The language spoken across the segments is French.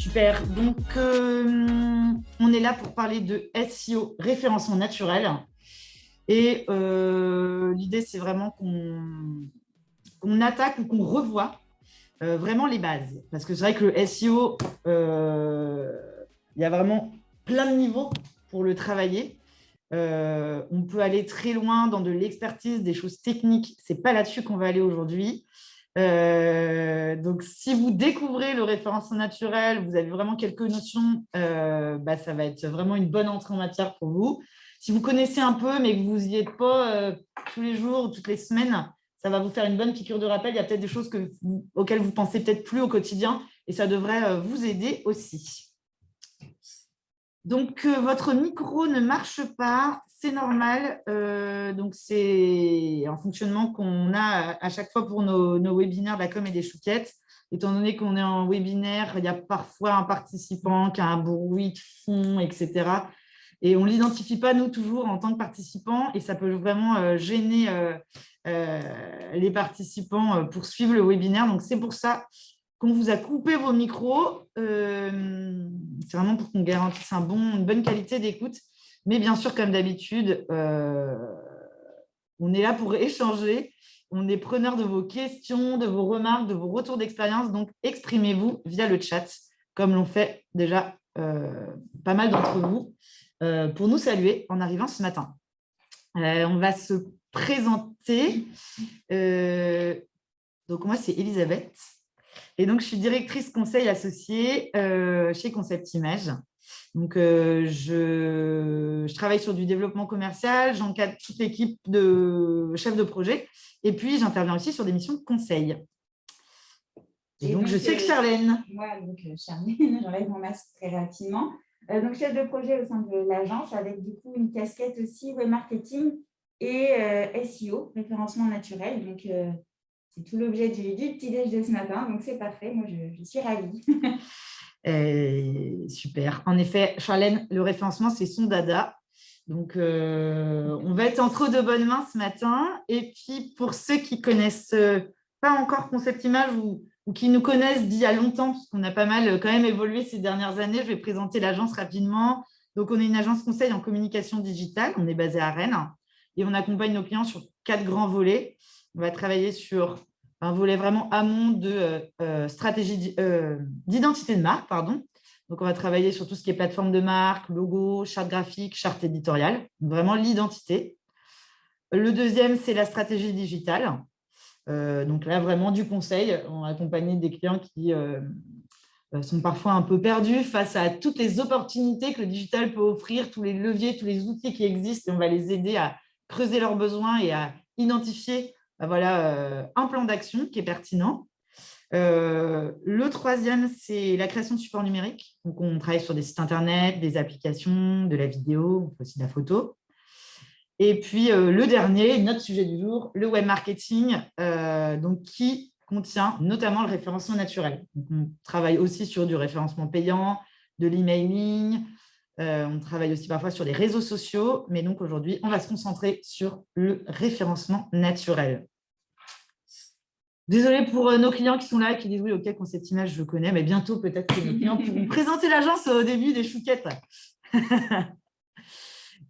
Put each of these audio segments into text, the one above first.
Super. Donc, on est là pour parler de SEO, référencement naturel. Et l'idée, c'est vraiment qu'on attaque ou qu'on revoie vraiment les bases. Parce que c'est vrai que le SEO, il y a vraiment plein de niveaux pour le travailler. On peut aller très loin dans de l'expertise, des choses techniques. Ce n'est pas là-dessus qu'on va aller aujourd'hui. Donc, si vous découvrez le référencement naturel, vous avez vraiment quelques notions, ça va être vraiment une bonne entrée en matière pour vous. Si vous connaissez un peu, mais que vous n'y êtes pas tous les jours ou toutes les semaines, ça va vous faire une bonne piqûre de rappel. Il y a peut-être des choses auxquelles vous pensez peut-être plus au quotidien et ça devrait vous aider aussi. Donc, votre micro ne marche pas, c'est normal. Donc, c'est un fonctionnement qu'on a à chaque fois pour nos webinaires de la com et des chouquettes. Étant donné qu'on est en webinaire, il y a parfois un participant qui a un bruit de fond, etc. Et on ne l'identifie pas, nous, toujours en tant que participant. Et ça peut vraiment gêner les participants pour suivre le webinaire. Donc, c'est pour ça qu'on vous a coupé vos micros. C'est vraiment pour qu'on garantisse une bonne qualité d'écoute. Mais bien sûr, comme d'habitude, on est là pour échanger. On est preneur de vos questions, de vos remarques, de vos retours d'expérience. Donc, exprimez-vous via le chat, comme l'ont fait déjà pas mal d'entre vous, pour nous saluer en arrivant ce matin. On va se présenter. Donc, moi, c'est Elisabeth. Et donc, je suis directrice conseil associée chez Concept Image. Donc, je travaille sur du développement commercial, j'encadre toute l'équipe de chefs de projet et puis j'interviens aussi sur des missions de conseil. Et donc, je sais que Charlène. Moi, donc Charlène, j'enlève mon masque très rapidement. Donc, chef de projet au sein de l'agence avec du coup une casquette aussi web marketing et SEO, référencement naturel. Donc, c'est tout l'objet du petit-déj de ce matin, donc c'est parfait. Moi, je suis ravie. Super. En effet, Charlène, le référencement, c'est son dada. Donc, on va être entre de bonnes mains ce matin. Et puis, pour ceux qui ne connaissent pas encore Concept Image ou qui nous connaissent d'il y a longtemps, parce qu'on a pas mal quand même évolué ces dernières années, je vais présenter l'agence rapidement. Donc, on est une agence conseil en communication digitale. On est basé à Rennes et on accompagne nos clients sur 4 grands volets. On va travailler sur un volet vraiment amont de stratégie d'identité de marque, pardon. Donc, on va travailler sur tout ce qui est plateforme de marque, logo, charte graphique, charte éditoriale, vraiment l'identité. Le deuxième, c'est la stratégie digitale. Donc là, vraiment du conseil. On va accompagner des clients qui sont parfois un peu perdus face à toutes les opportunités que le digital peut offrir, tous les leviers, tous les outils qui existent. Et on va les aider à creuser leurs besoins et à identifier un plan d'action qui est pertinent. Le troisième, c'est la création de supports numériques. Donc, on travaille sur des sites internet, des applications, de la vidéo, aussi de la photo. Et puis, le dernier, notre sujet du jour, le web marketing, qui contient notamment le référencement naturel. Donc, on travaille aussi sur du référencement payant, de l'emailing. On travaille aussi parfois sur les réseaux sociaux. Mais donc, aujourd'hui, on va se concentrer sur le référencement naturel. Désolée pour nos clients qui sont là et qui disent « Oui, ok, Concept Image, je connais, mais bientôt, peut-être que nos clients pourront présenter l'agence au début des chouquettes. »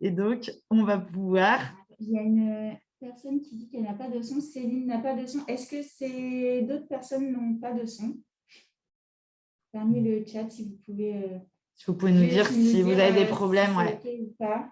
Et donc, on va pouvoir… Il y a une personne qui dit qu'elle n'a pas de son. Céline n'a pas de son. Est-ce que ces d'autres personnes n'ont pas de son? Parmi le chat, si vous pouvez… si vous pouvez nous dire si vous avez des problèmes. Si c'est OK ou pas.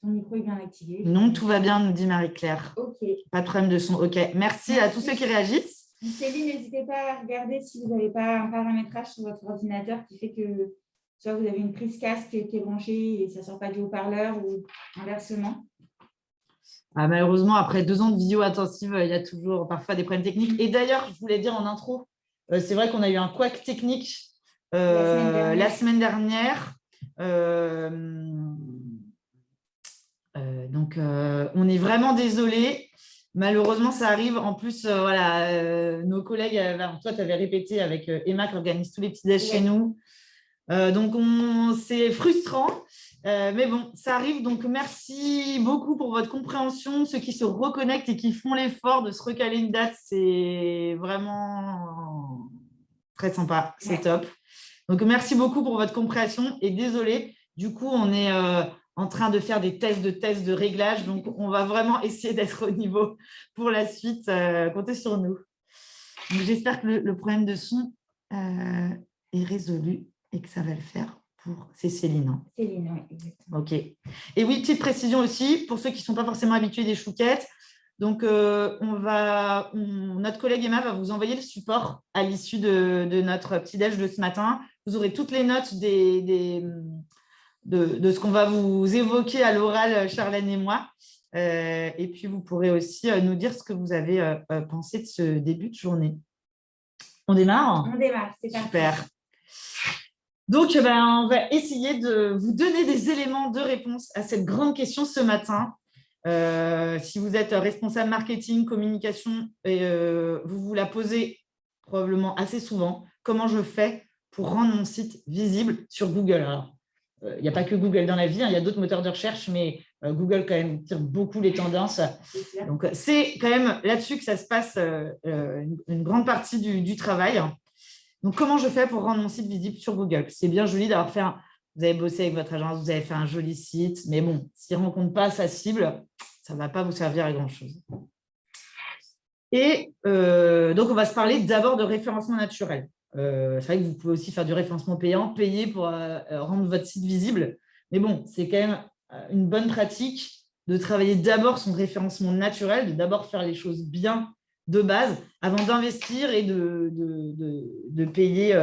Ton micro est bien activé. Non, tout va bien, nous dit Marie-Claire. OK. Pas de problème de son. OK. Merci à tous ceux qui réagissent. Céline, n'hésitez pas à regarder si vous n'avez pas un paramétrage sur votre ordinateur qui fait que soit vous avez une prise casque qui est branchée et ça ne sort pas du haut-parleur ou inversement. Malheureusement, après 2 ans de vidéo intensive, il y a toujours parfois des problèmes techniques. Et d'ailleurs, je voulais dire en intro, c'est vrai qu'on a eu un couac technique la semaine dernière. Donc, on est vraiment désolé. Malheureusement, ça arrive. En plus, nos collègues, toi, tu avais répété avec Emma qui organise tous les petits déj chez nous. Donc, c'est frustrant. Mais bon, ça arrive. Donc, merci beaucoup pour votre compréhension. Ceux qui se reconnectent et qui font l'effort de se recaler une date, c'est vraiment très sympa. C'est Ouais. top. Donc, merci beaucoup pour votre compréhension. Et désolé, du coup, on est en train de faire des tests de réglage. Donc, on va vraiment essayer d'être au niveau pour la suite. Comptez sur nous. J'espère que le problème de son est résolu et que ça va le faire pour... C'est Céline. Hein. Céline, oui, exactement. OK. Et oui, petite précision aussi, pour ceux qui ne sont pas forcément habitués des chouquettes. Donc, notre collègue Emma va vous envoyer le support à l'issue de notre petit-déj de ce matin. Vous aurez toutes les notes de ce qu'on va vous évoquer à l'oral, Charlène et moi. Et puis, vous pourrez aussi nous dire ce que vous avez pensé de ce début de journée. On démarre? On démarre, c'est parti. Super. Donc, on va essayer de vous donner des éléments de réponse à cette grande question ce matin. Si vous êtes responsable marketing, communication, et vous vous la posez probablement assez souvent, comment je fais pour rendre mon site visible sur Google? Alors, il n'y a pas que Google dans la vie, hein, il y a d'autres moteurs de recherche, mais Google quand même tire beaucoup les tendances. Donc, c'est quand même là-dessus que ça se passe une grande partie du travail. Donc, comment je fais pour rendre mon site visible sur Google? C'est bien joli d'avoir fait vous avez bossé avec votre agence, vous avez fait un joli site, mais bon, s'il ne rencontre pas sa cible, ça ne va pas vous servir à grand-chose. Et donc, on va se parler d'abord de référencement naturel. C'est vrai que vous pouvez aussi faire du référencement payant, payer pour rendre votre site visible. Mais bon, c'est quand même une bonne pratique de travailler d'abord son référencement naturel, de d'abord faire les choses bien de base avant d'investir et de payer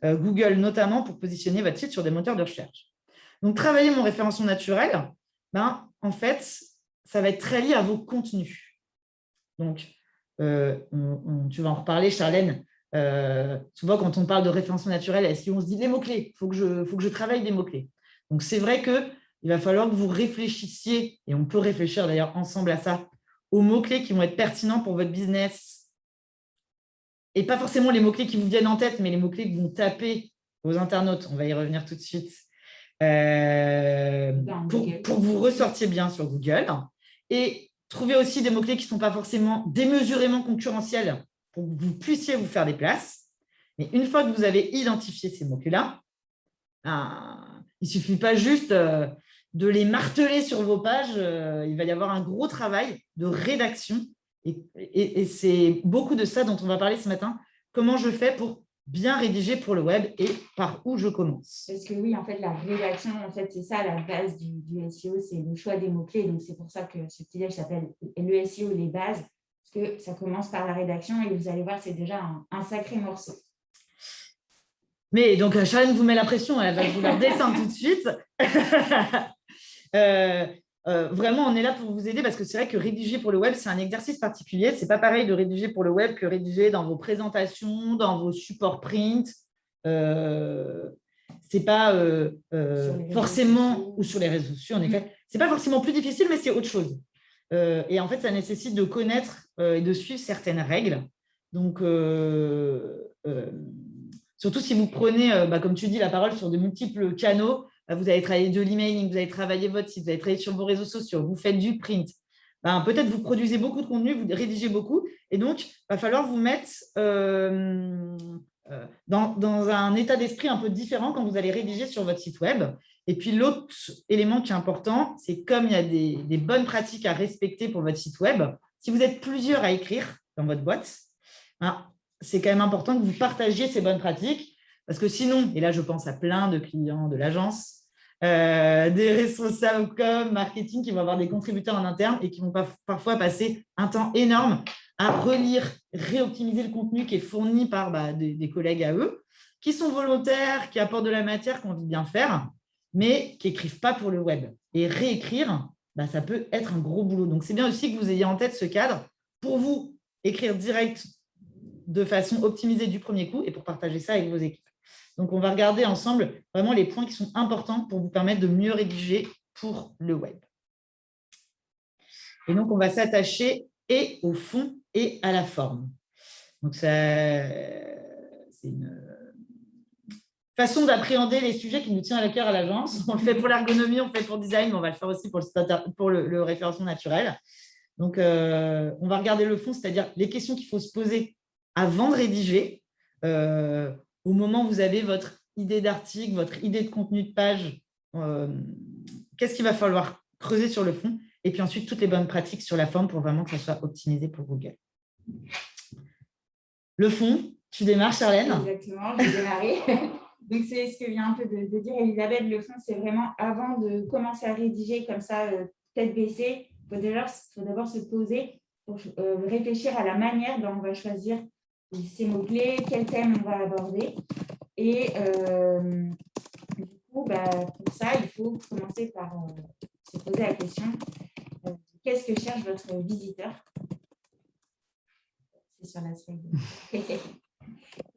Google notamment pour positionner votre site sur des moteurs de recherche. Donc, travailler mon référencement naturel, en fait, ça va être très lié à vos contenus. Donc, tu vas en reparler, Charlène. Souvent, quand on parle de référencement naturel, est-ce qu'on se dit les mots-clés? Il faut que je travaille des mots-clés. Donc, c'est vrai qu'il va falloir que vous réfléchissiez, et on peut réfléchir d'ailleurs ensemble à ça, aux mots-clés qui vont être pertinents pour votre business. Et pas forcément les mots-clés qui vous viennent en tête, mais les mots-clés que vont taper vos internautes. On va y revenir tout de suite. Pour que vous ressortiez bien sur Google. Et trouver aussi des mots-clés qui ne sont pas forcément démesurément concurrentiels pour que vous puissiez vous faire des places. Mais une fois que vous avez identifié ces mots-clés-là, il ne suffit pas juste de les marteler sur vos pages. Il va y avoir un gros travail de rédaction. Et c'est beaucoup de ça dont on va parler ce matin. Comment je fais pour bien rédiger pour le web et par où je commence? Parce que oui, en fait, la rédaction, en fait, c'est ça la base du SEO, c'est le choix des mots-clés. Donc, c'est pour ça que ce petit déj s'appelle le SEO, les bases, parce que ça commence par la rédaction et vous allez voir, c'est déjà un sacré morceau. Mais donc, Charlène vous met la pression, elle va vous la descendre tout de suite. Vraiment, on est là pour vous aider parce que c'est vrai que rédiger pour le web, c'est un exercice particulier. Ce n'est pas pareil de rédiger pour le web que rédiger dans vos présentations, dans vos supports print. Ce n'est pas forcément, ou sur les réseaux sociaux, en effet, ce n'est pas forcément plus difficile, mais c'est autre chose. Et en fait, ça nécessite de connaître et de suivre certaines règles. Donc, surtout si vous prenez, comme tu dis, la parole sur de multiples canaux, vous allez travailler de l'emailing, vous allez travailler votre site, vous allez travailler sur vos réseaux sociaux, vous faites du print. Peut-être vous produisez beaucoup de contenu, vous rédigez beaucoup, et donc, il va falloir vous mettre dans un état d'esprit un peu différent quand vous allez rédiger sur votre site web. Et puis, l'autre élément qui est important, c'est comme il y a des bonnes pratiques à respecter pour votre site web, si vous êtes plusieurs à écrire dans votre boîte, c'est quand même important que vous partagiez ces bonnes pratiques parce que sinon, et là, je pense à plein de clients de l'agence, des responsables comme marketing qui vont avoir des contributeurs en interne et qui vont parfois passer un temps énorme à relire, réoptimiser le contenu qui est fourni par des collègues à eux, qui sont volontaires, qui apportent de la matière, qui ont envie de bien faire, mais qui n'écrivent pas pour le web. Et réécrire, ça peut être un gros boulot. Donc, c'est bien aussi que vous ayez en tête ce cadre pour vous écrire direct de façon optimisée du premier coup et pour partager ça avec vos équipes. Donc, on va regarder ensemble vraiment les points qui sont importants pour vous permettre de mieux rédiger pour le web. Et donc, on va s'attacher et au fond et à la forme. Donc, c'est façon d'appréhender les sujets qui nous tiennent à cœur à l'agence. On le fait pour l'ergonomie, on le fait pour le design, mais on va le faire aussi pour le référencement naturel. Donc, on va regarder le fond, c'est-à-dire les questions qu'il faut se poser avant de rédiger. Au moment où vous avez votre idée d'article, votre idée de contenu de page, qu'est-ce qu'il va falloir creuser sur le fond? Et puis ensuite, toutes les bonnes pratiques sur la forme pour vraiment que ça soit optimisé pour Google. Le fond, tu démarres, Charlène? Exactement, je vais démarrer. Donc, c'est ce que vient un peu de dire Elisabeth. Le fond, c'est vraiment avant de commencer à rédiger comme ça, tête baissée, il faut d'abord se poser pour réfléchir à la manière dont on va choisir ces mots-clés, quel thème on va aborder. Et du coup, pour ça, il faut commencer par se poser la question, qu'est-ce que cherche votre visiteur? C'est sur la slide.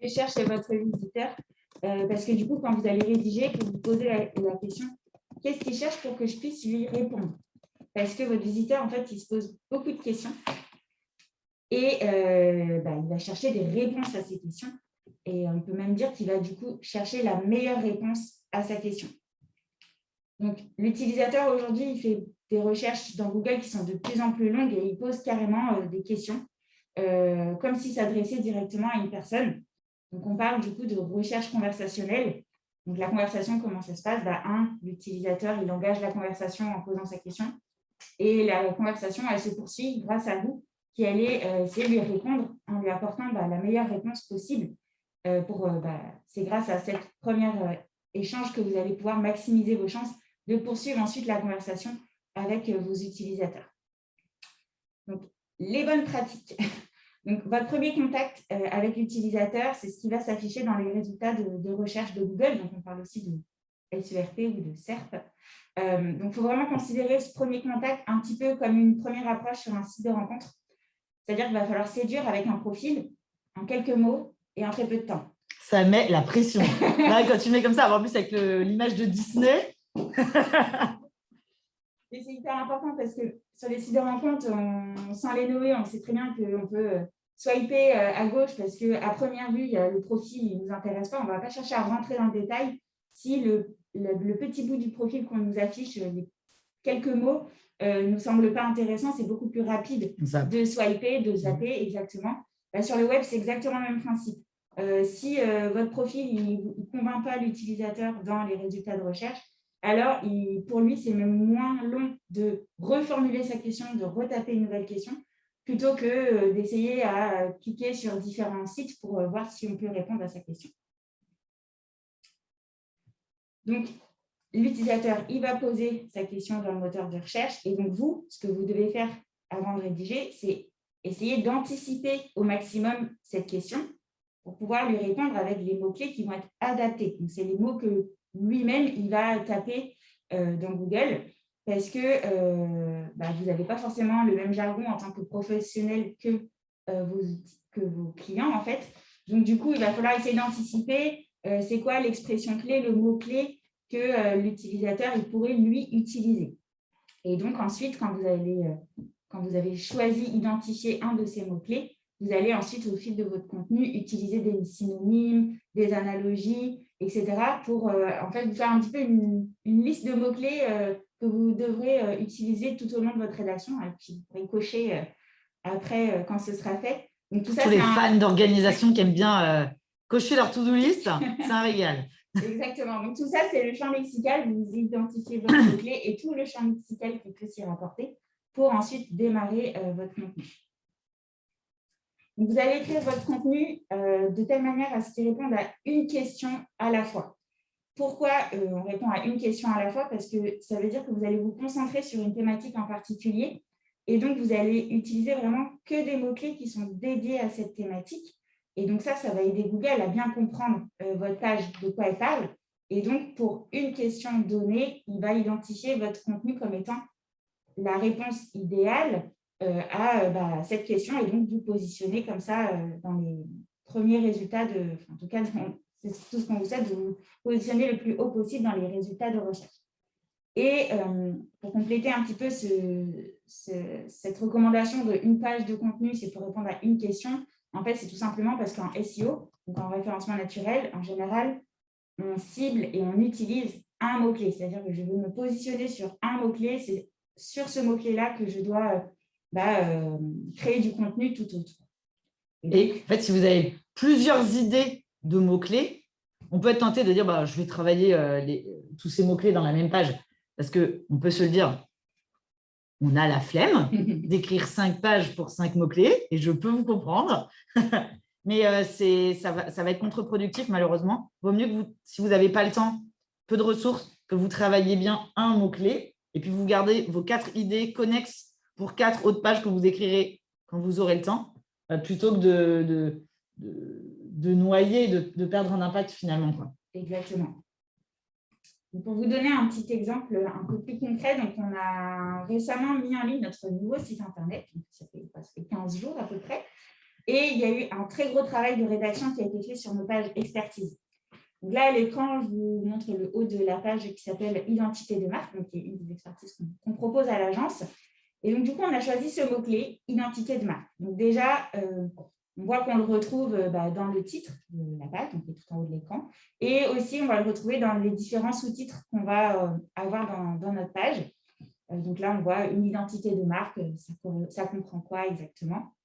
Que cherche votre visiteur? Parce que du coup, quand vous allez rédiger, vous vous posez la question, qu'est-ce qu'il cherche pour que je puisse lui répondre? Parce que votre visiteur, en fait, il se pose beaucoup de questions et il va chercher des réponses à ces questions. Et on peut même dire qu'il va du coup chercher la meilleure réponse à sa question. Donc, l'utilisateur aujourd'hui, il fait des recherches dans Google qui sont de plus en plus longues et il pose carrément des questions comme s'il s'adressait directement à une personne. Donc, on parle du coup de recherche conversationnelle. Donc, la conversation, comment ça se passe? L'utilisateur, il engage la conversation en posant sa question. Et la conversation, elle se poursuit grâce à vous, qui allez essayer de lui répondre en lui apportant la meilleure réponse possible. C'est grâce à cette première échange que vous allez pouvoir maximiser vos chances de poursuivre ensuite la conversation avec vos utilisateurs. Donc, les bonnes pratiques. Donc, votre premier contact avec l'utilisateur, c'est ce qui va s'afficher dans les résultats de recherche de Google. Donc, on parle aussi de SERP ou de SERP. Donc, il faut vraiment considérer ce premier contact un petit peu comme une première approche sur un site de rencontre. C'est-à-dire qu'il va falloir séduire avec un profil, en quelques mots et en très peu de temps. Ça met la pression. Là, quand tu mets comme ça, en plus avec l'image de Disney. Et c'est hyper important parce que sur les sites de rencontre, sans les nommer, on sait très bien qu'on peut swiper à gauche parce qu'à première vue, le profil ne nous intéresse pas. On ne va pas chercher à rentrer dans le détail. Si le petit bout du profil qu'on nous affiche, les quelques mots, ne nous semble pas intéressant, c'est beaucoup plus rapide de swiper, de zapper, exactement. Sur le web, c'est exactement le même principe. Si votre profil ne convainc pas l'utilisateur dans les résultats de recherche, alors pour lui, c'est même moins long de reformuler sa question, de retaper une nouvelle question, plutôt que d'essayer à cliquer sur différents sites pour voir si on peut répondre à sa question. Donc, l'utilisateur, il va poser sa question dans le moteur de recherche. Et donc, vous, ce que vous devez faire avant de rédiger, c'est essayer d'anticiper au maximum cette question pour pouvoir lui répondre avec les mots-clés qui vont être adaptés. Donc, c'est les mots que lui-même, il va taper dans Google parce que vous n'avez pas forcément le même jargon en tant que professionnel que vos clients, en fait. Donc, du coup, il va falloir essayer d'anticiper c'est quoi l'expression clé, le mot-clé que l'utilisateur il pourrait, lui, utiliser. Et donc, ensuite, quand vous avez choisi, identifié un de ces mots-clés, vous allez ensuite, au fil de votre contenu, utiliser des synonymes, des analogies, etc. pour en fait, vous faire un petit peu une liste de mots-clés que vous devrez utiliser tout au long de votre rédaction et puis vous pourrez cocher après quand ce sera fait. Donc, tout ça, tous les fans d'organisation qui aiment bien cocher leur to-do list, c'est un régal. Exactement. Donc, tout ça, c'est le champ lexical. Vous identifiez votre mot-clé et tout le champ lexical qui peut s'y rapporter pour ensuite démarrer votre contenu. Donc, vous allez écrire votre contenu de telle manière à ce qu'il réponde à une question à la fois. Pourquoi on répond à une question à la fois? Parce que ça veut dire que vous allez vous concentrer sur une thématique en particulier et donc vous allez utiliser vraiment que des mots-clés qui sont dédiés à cette thématique. Et donc ça va aider Google à bien comprendre votre page, de quoi elle parle. Et donc, pour une question donnée, il va identifier votre contenu comme étant la réponse idéale à cette question et donc vous positionner comme ça dans les premiers résultats en tout cas, c'est tout ce qu'on vous souhaite, de vous positionner le plus haut possible dans les résultats de recherche. Et pour compléter un petit peu cette recommandation d'une page de contenu, c'est pour répondre à une question. En fait, c'est tout simplement parce qu'en SEO, donc en référencement naturel, en général, on cible et on utilise un mot-clé. C'est-à-dire que je veux me positionner sur un mot-clé. C'est sur ce mot-clé-là que je dois créer du contenu tout autour. Et en fait, si vous avez plusieurs idées de mots-clés, on peut être tenté de dire je vais travailler tous ces mots-clés dans la même page. Parce qu'on peut se le dire, on a la flemme d'écrire 5 pages pour 5 mots-clés, et je peux vous comprendre. Mais ça va être contre-productif, malheureusement. Vaut mieux que si vous n'avez pas le temps, peu de ressources, que vous travailliez bien un mot-clé, et puis vous gardez vos 4 idées connexes pour 4 autres pages que vous écrirez quand vous aurez le temps, plutôt que de noyer, de perdre un impact finalement, quoi. Exactement. Pour vous donner un petit exemple un peu plus concret, donc on a récemment mis en ligne notre nouveau site internet, ça fait 15 jours à peu près, et il y a eu un très gros travail de rédaction qui a été fait sur nos pages expertise. Donc là, à l'écran, je vous montre le haut de la page qui s'appelle Identité de marque, donc qui est une des expertises qu'on propose à l'agence. Et donc, du coup, on a choisi ce mot-clé, identité de marque. Donc déjà, on voit qu'on le retrouve dans le titre de la page, donc qui est tout en haut de l'écran. Et aussi, on va le retrouver dans les différents sous-titres qu'on va avoir dans notre page. Donc là, on voit une identité de marque. Ça comprend quoi exactement?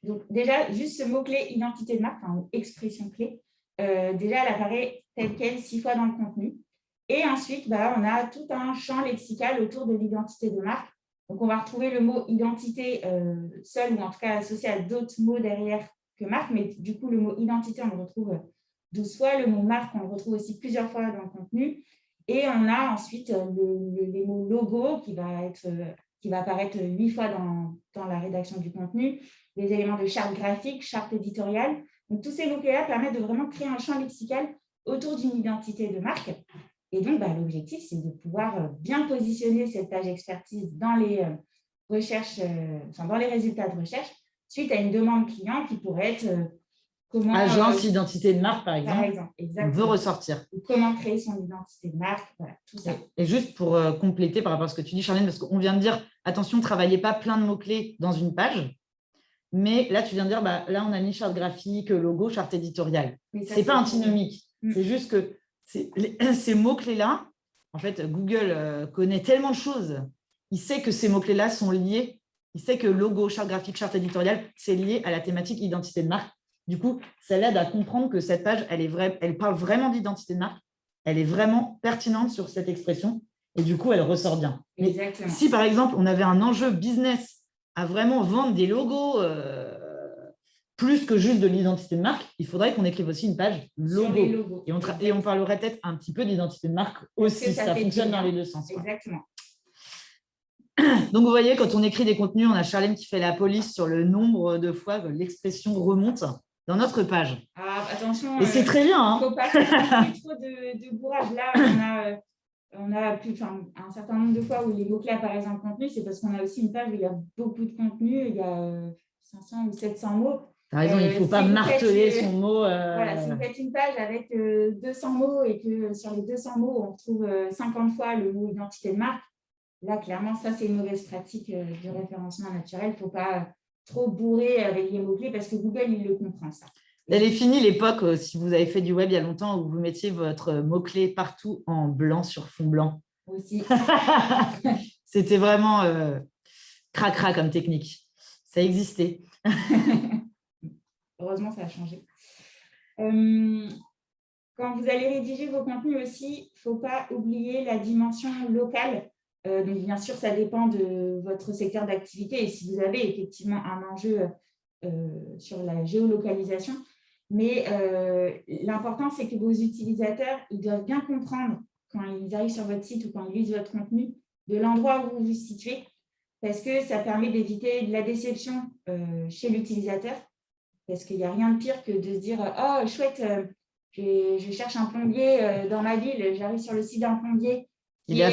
Donc déjà, juste ce mot-clé identité de marque, enfin, expression clé, déjà, elle apparaît telle quelle 6 fois dans le contenu. Et ensuite, on a tout un champ lexical autour de l'identité de marque. Donc, on va retrouver le mot identité seul, ou en tout cas associé à d'autres mots derrière que marque. Mais du coup, le mot identité, on le retrouve 12 fois. Le mot marque, on le retrouve aussi plusieurs fois dans le contenu. Et on a ensuite les mots logo qui va apparaître 8 fois dans la rédaction du contenu, les éléments de charte graphique, charte éditoriale. Donc, tous ces mots-clés-là permettent de vraiment créer un champ lexical autour d'une identité de marque. Et donc, l'objectif, c'est de pouvoir bien positionner cette page expertise dans les recherches, dans les résultats de recherche, suite à une demande client qui pourrait être comment… Agence, identité de marque, par exemple. Exactement. On veut ressortir. Ou comment créer son identité de marque, voilà, tout ça. Et juste pour compléter par rapport à ce que tu dis, Charlène, parce qu'on vient de dire, attention, ne travaillez pas plein de mots-clés dans une page. Mais là, tu viens de dire, là, on a mis charte graphique, logo, charte éditoriale. Ce n'est pas antinomique. C'est juste que ces mots-clés-là, en fait, Google connaît tellement de choses. Il sait que ces mots-clés-là sont liés. Il sait que logo, charte graphique, charte éditoriale, c'est lié à la thématique identité de marque. Du coup, ça l'aide à comprendre que cette page, elle parle vraiment d'identité de marque. Elle est vraiment pertinente sur cette expression. Et du coup, elle ressort bien. Mais si, par exemple, on avait un enjeu business à vraiment vendre des logos plus que juste de l'identité de marque, il faudrait qu'on écrive aussi une page logo. Et on parlerait peut-être un petit peu d'identité de marque aussi. Ça fonctionne dans les deux sens. Exactement. Donc, vous voyez, quand on écrit des contenus, on a Charlène qui fait la police sur le nombre de fois que l'expression remonte dans notre page. Ah, attention. Et c'est très bien. Il ne faut pas faire trop de bourrage. Là, on a un certain nombre de fois où les mots-clés apparaissent dans le contenu, c'est parce qu'on a aussi une page où il y a beaucoup de contenu, il y a 500 ou 700 mots. Tu as raison, il ne faut pas marteler son mot. Voilà, si vous faites une page avec 200 mots et que sur les 200 mots, on retrouve 50 fois le mot identité de marque, là, clairement, ça, c'est une mauvaise pratique du référencement naturel. Il ne faut pas trop bourrer avec les mots-clés parce que Google, il le comprend, ça. Elle est finie l'époque, si vous avez fait du web il y a longtemps, où vous mettiez votre mot-clé partout en blanc sur fond blanc. Aussi. C'était vraiment cracra comme technique. Ça existait. Heureusement, ça a changé. Quand vous allez rédiger vos contenus aussi, il ne faut pas oublier la dimension locale. Donc, bien sûr, ça dépend de votre secteur d'activité et si vous avez effectivement un enjeu sur la géolocalisation. Mais l'important, c'est que vos utilisateurs, ils doivent bien comprendre quand ils arrivent sur votre site ou quand ils lisent votre contenu de l'endroit où vous vous situez, parce que ça permet d'éviter de la déception chez l'utilisateur, parce qu'il n'y a rien de pire que de se dire « Oh, chouette, je cherche un plombier dans ma ville, j'arrive sur le site d'un plombier qui a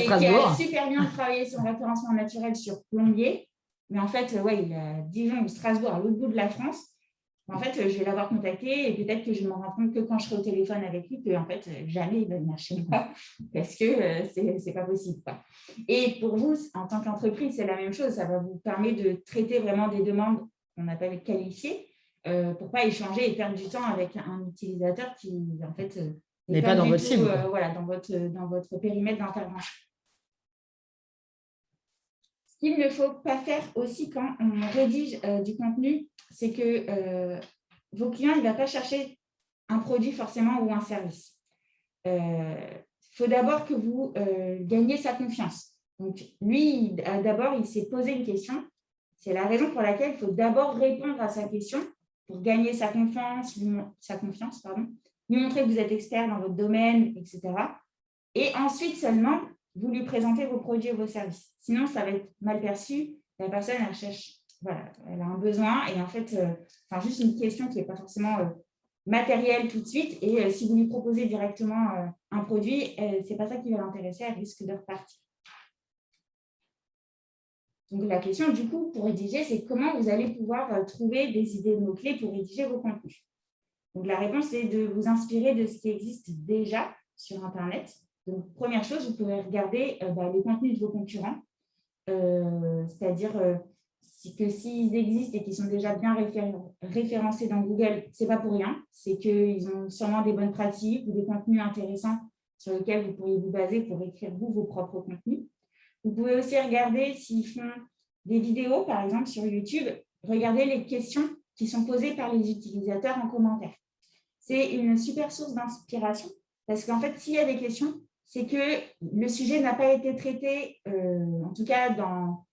super bien travaillé son référencement naturel sur plombier, mais en fait, il a Dijon ou Strasbourg à l'autre bout de la France. En fait, je vais l'avoir contacté et peut-être que je me rends compte que quand je serai au téléphone avec lui, que en fait, jamais il va venir chez moi parce que c'est pas possible, quoi. Et pour vous, en tant qu'entreprise, c'est la même chose. Ça va vous permettre de traiter vraiment des demandes qu'on appelle qualifiées pour ne pas échanger et perdre du temps avec un utilisateur qui, en fait, Mais pas dans votre cible. Voilà, dans votre périmètre d'intervention. Ce qu'il ne faut pas faire aussi quand on rédige du contenu, c'est que vos clients, il ne va pas chercher un produit forcément ou un service. Il faut d'abord que vous gagniez sa confiance. Donc, lui, d'abord, il s'est posé une question. C'est la raison pour laquelle il faut d'abord répondre à sa question pour gagner sa confiance, lui montrer que vous êtes expert dans votre domaine, etc. Et ensuite seulement, vous lui présentez vos produits et vos services. Sinon, ça va être mal perçu. La personne, elle cherche, voilà, elle a un besoin et en fait, juste une question qui n'est pas forcément matérielle tout de suite. Et si vous lui proposez directement un produit, ce n'est pas ça qui va l'intéresser, elle risque de repartir. Donc, la question, du coup, pour rédiger, c'est comment vous allez pouvoir trouver des idées de mots-clés pour rédiger vos contenus. Donc, la réponse, c'est de vous inspirer de ce qui existe déjà sur Internet. Donc, première chose, vous pouvez regarder les contenus de vos concurrents, c'est-à-dire que s'ils existent et qu'ils sont déjà bien référencés dans Google, ce n'est pas pour rien, c'est qu'ils ont sûrement des bonnes pratiques ou des contenus intéressants sur lesquels vous pourriez vous baser pour écrire vos propres contenus. Vous pouvez aussi regarder s'ils font des vidéos, par exemple, sur YouTube, regardez les questions qui sont posées par les utilisateurs en commentaire. C'est une super source d'inspiration parce qu'en fait, s'il y a des questions, c'est que le sujet n'a pas été traité, en tout cas dans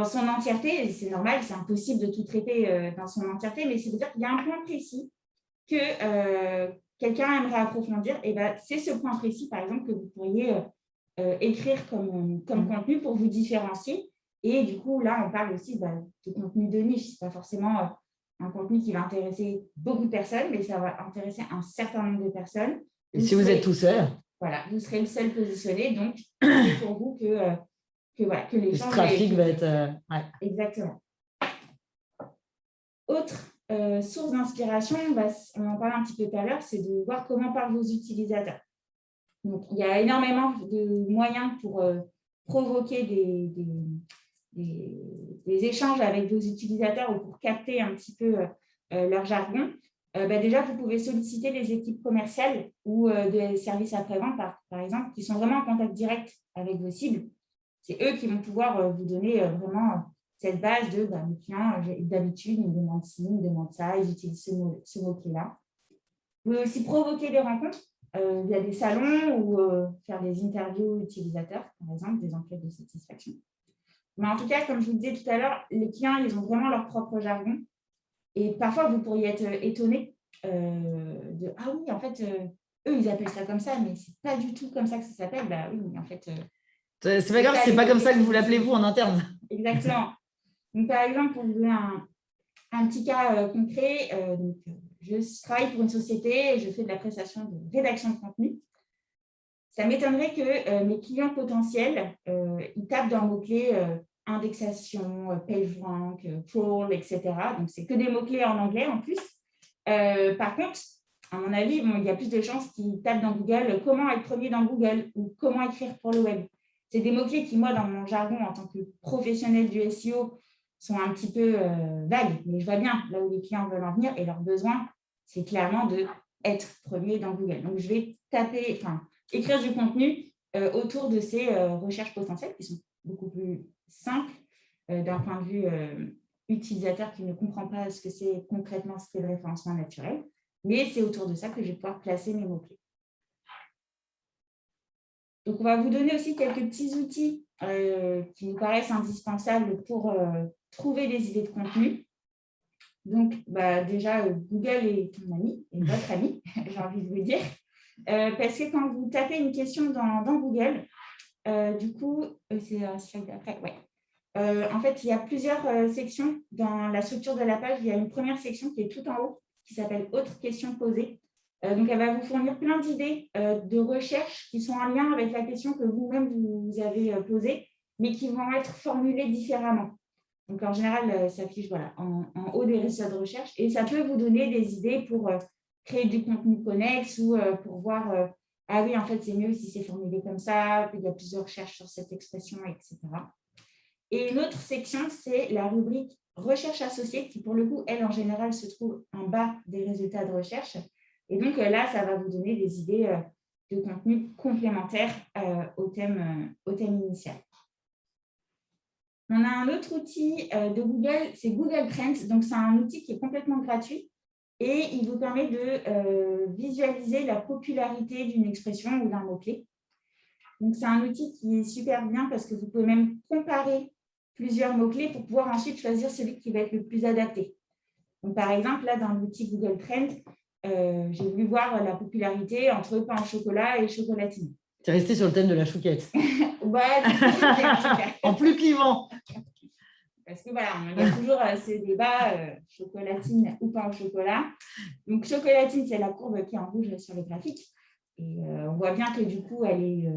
son entièreté. C'est normal, c'est impossible de tout traiter dans son entièreté, mais c'est-à-dire qu'il y a un point précis que quelqu'un aimerait approfondir. Et c'est ce point précis, par exemple, que vous pourriez écrire comme contenu pour vous différencier. Et du coup, là, on parle aussi de contenu de niche. Ce n'est pas forcément un contenu qui va intéresser beaucoup de personnes, mais ça va intéresser un certain nombre de personnes. Et si vous êtes tout seul, voilà, vous serez le seul positionné. Donc, c'est pour vous que les gens... Le trafic va être... Exactement. Autre source d'inspiration, on en parlait un petit peu tout à l'heure, c'est de voir comment parlent vos utilisateurs. Donc, il y a énormément de moyens pour provoquer des échanges avec vos utilisateurs ou pour capter un petit peu leur jargon. Déjà, vous pouvez solliciter les équipes commerciales ou des services après-vente, par exemple, qui sont vraiment en contact direct avec vos cibles. C'est eux qui vont pouvoir vous donner vraiment cette base de mes clients, d'habitude, ils me demandent ci, ils me demandent ça, ils utilisent ce mot-clé-là. Vous pouvez aussi provoquer des rencontres via des salons ou faire des interviews utilisateurs, par exemple, des enquêtes de satisfaction. Mais en tout cas, comme je vous le disais tout à l'heure, les clients, ils ont vraiment leur propre jargon. Et parfois, vous pourriez être étonné de « Ah oui, en fait, eux, ils appellent ça comme ça, mais ce n'est pas du tout comme ça que ça s'appelle. » Oui, mais en fait… c'est pas grave, c'est pas comme ça que vous l'appelez vous en interne. Exactement. Donc, par exemple, pour vous donner un petit cas concret, je travaille pour une société et je fais de la prestation de rédaction de contenu. Ça m'étonnerait que mes clients potentiels, ils tapent dans le mot-clé indexation, PageRank, crawl, etc. Donc, c'est que des mots-clés en anglais en plus. Par contre, à mon avis, il y a plus de chances qu'ils tapent dans Google comment être premier dans Google ou comment écrire pour le web. C'est des mots-clés qui, moi, dans mon jargon, en tant que professionnel du SEO, sont un petit peu vagues. Mais je vois bien là où les clients veulent en venir et leur besoin, c'est clairement d'être premier dans Google. Donc, je vais écrire du contenu autour de ces recherches potentielles qui sont beaucoup plus simples d'un point de vue utilisateur qui ne comprend pas ce que c'est concrètement ce qu'est le référencement naturel. Mais c'est autour de ça que je vais pouvoir placer mes mots-clés. Donc, on va vous donner aussi quelques petits outils qui nous paraissent indispensables pour trouver des idées de contenu. Donc, déjà, Google est ton ami, et votre ami, j'ai envie de vous dire. Parce que quand vous tapez une question dans Google, du coup, c'est la slide d'après, ouais. En fait, il y a plusieurs sections dans la structure de la page. Il y a une première section qui est tout en haut, qui s'appelle « Autres questions posées ». Donc, elle va vous fournir plein d'idées de recherche qui sont en lien avec la question que vous-même vous avez posée, mais qui vont être formulées différemment. Donc, en général, ça affiche en haut des résultats de recherche et ça peut vous donner des idées pour créer du contenu connexe ou pour voir ah oui, en fait, c'est mieux si c'est formulé comme ça, il y a plusieurs recherches sur cette expression, etc. Et une autre section, c'est la rubrique recherche associée qui, pour le coup, elle, en général, se trouve en bas des résultats de recherche. Et donc là, ça va vous donner des idées de contenu complémentaires au thème initial. On a un autre outil de Google, c'est Google Trends. Donc, c'est un outil qui est complètement gratuit et il vous permet de visualiser la popularité d'une expression ou d'un mot-clé. Donc, c'est un outil qui est super bien parce que vous pouvez même comparer plusieurs mots-clés pour pouvoir ensuite choisir celui qui va être le plus adapté. Donc, par exemple, là, dans l'outil Google Trends, j'ai voulu voir la popularité entre pain au chocolat et chocolatine. Tu es resté sur le thème de la chouquette. Ouais, en plus clivant. Parce que voilà, il y a toujours ces débats, chocolatine ou pain au chocolat. Donc, chocolatine, c'est la courbe qui est en rouge sur le graphique. Et on voit bien que du coup, elle est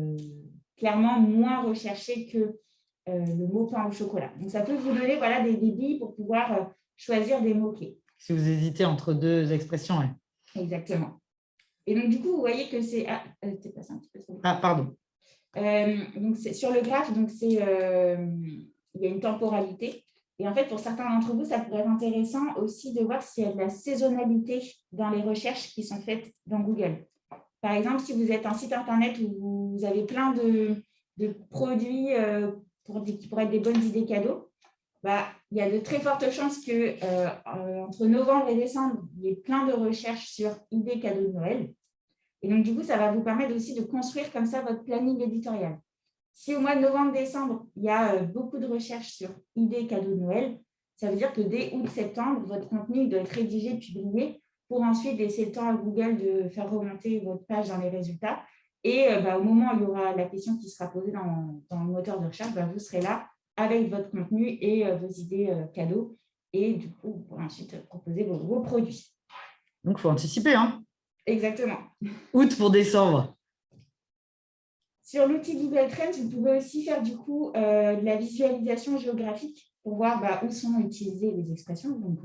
clairement moins recherchée que le mot pain au chocolat. Donc, ça peut vous donner voilà, des billes pour pouvoir choisir des mots-clés. Si vous hésitez entre deux expressions. Ouais. Exactement. Et donc, du coup, vous voyez que c'est… Ah, t'es passé un petit peu trop vite. Ah, pardon. Donc, sur le graphe, donc il y a une temporalité. Et en fait, pour certains d'entre vous, ça pourrait être intéressant aussi de voir s'il y a de la saisonnalité dans les recherches qui sont faites dans Google. Par exemple, si vous êtes un site Internet où vous avez plein de produits qui pourraient être des bonnes idées cadeaux, il y a de très fortes chances qu'entre novembre et décembre, il y ait plein de recherches sur idées cadeaux de Noël. Et donc, du coup, ça va vous permettre aussi de construire comme ça votre planning éditorial. Si au mois de novembre-décembre, il y a beaucoup de recherches sur idées cadeaux de Noël, ça veut dire que dès août-septembre, votre contenu doit être rédigé, publié, pour ensuite laisser le temps à Google de faire remonter votre page dans les résultats. Et au moment où il y aura la question qui sera posée dans le moteur de recherche, vous serez là avec votre contenu et vos idées cadeaux. Et du coup, vous pourrez ensuite proposer vos produits. Donc, il faut anticiper. Hein. Exactement. Août pour décembre. Sur l'outil Google Trends, vous pouvez aussi faire du coup de la visualisation géographique pour voir où sont utilisées les expressions. Donc,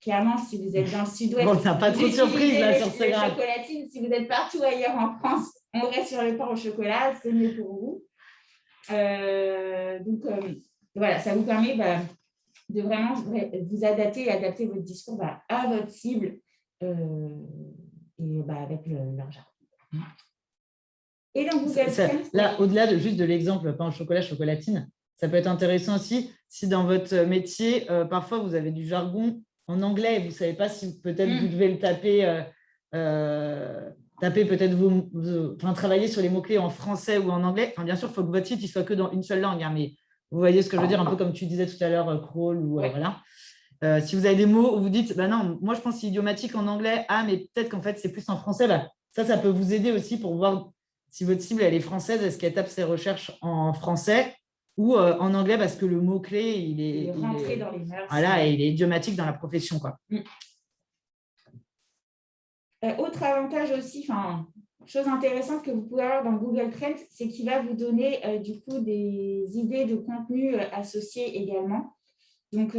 clairement, si vous êtes dans le sud-ouest, bon, t'as pas trop de surprise là sur ce graphe. Chocolatine. Si vous êtes partout ailleurs en France, on reste sur le pain au chocolat, c'est mieux pour vous. Voilà, ça vous permet de vraiment vous adapter et adapter votre discours à votre cible et avec l'argent. Et donc, Google Trends, là, au-delà de l'exemple pain au chocolat, chocolatine, ça peut être intéressant aussi si dans votre métier, parfois vous avez du jargon en anglais et vous ne savez pas si peut-être vous devez le taper, peut-être travailler sur les mots-clés en français ou en anglais. Enfin, bien sûr, il faut que votre site ne soit que dans une seule langue, hein, mais vous voyez ce que je veux dire, un peu comme tu disais tout à l'heure, crawl ou voilà. Si vous avez des mots où vous dites, non, moi je pense que c'est idiomatique en anglais, mais peut-être qu'en fait c'est plus en français, ça peut vous aider aussi pour voir si votre cible elle est française, est-ce qu'elle tape ses recherches en français ou en anglais parce que le mot-clé, il est rentré dans les mœurs. Voilà, et il est idiomatique dans la profession. Quoi. Autre avantage aussi, chose intéressante que vous pouvez avoir dans Google Trends, c'est qu'il va vous donner du coup des idées de contenu associés également. Donc,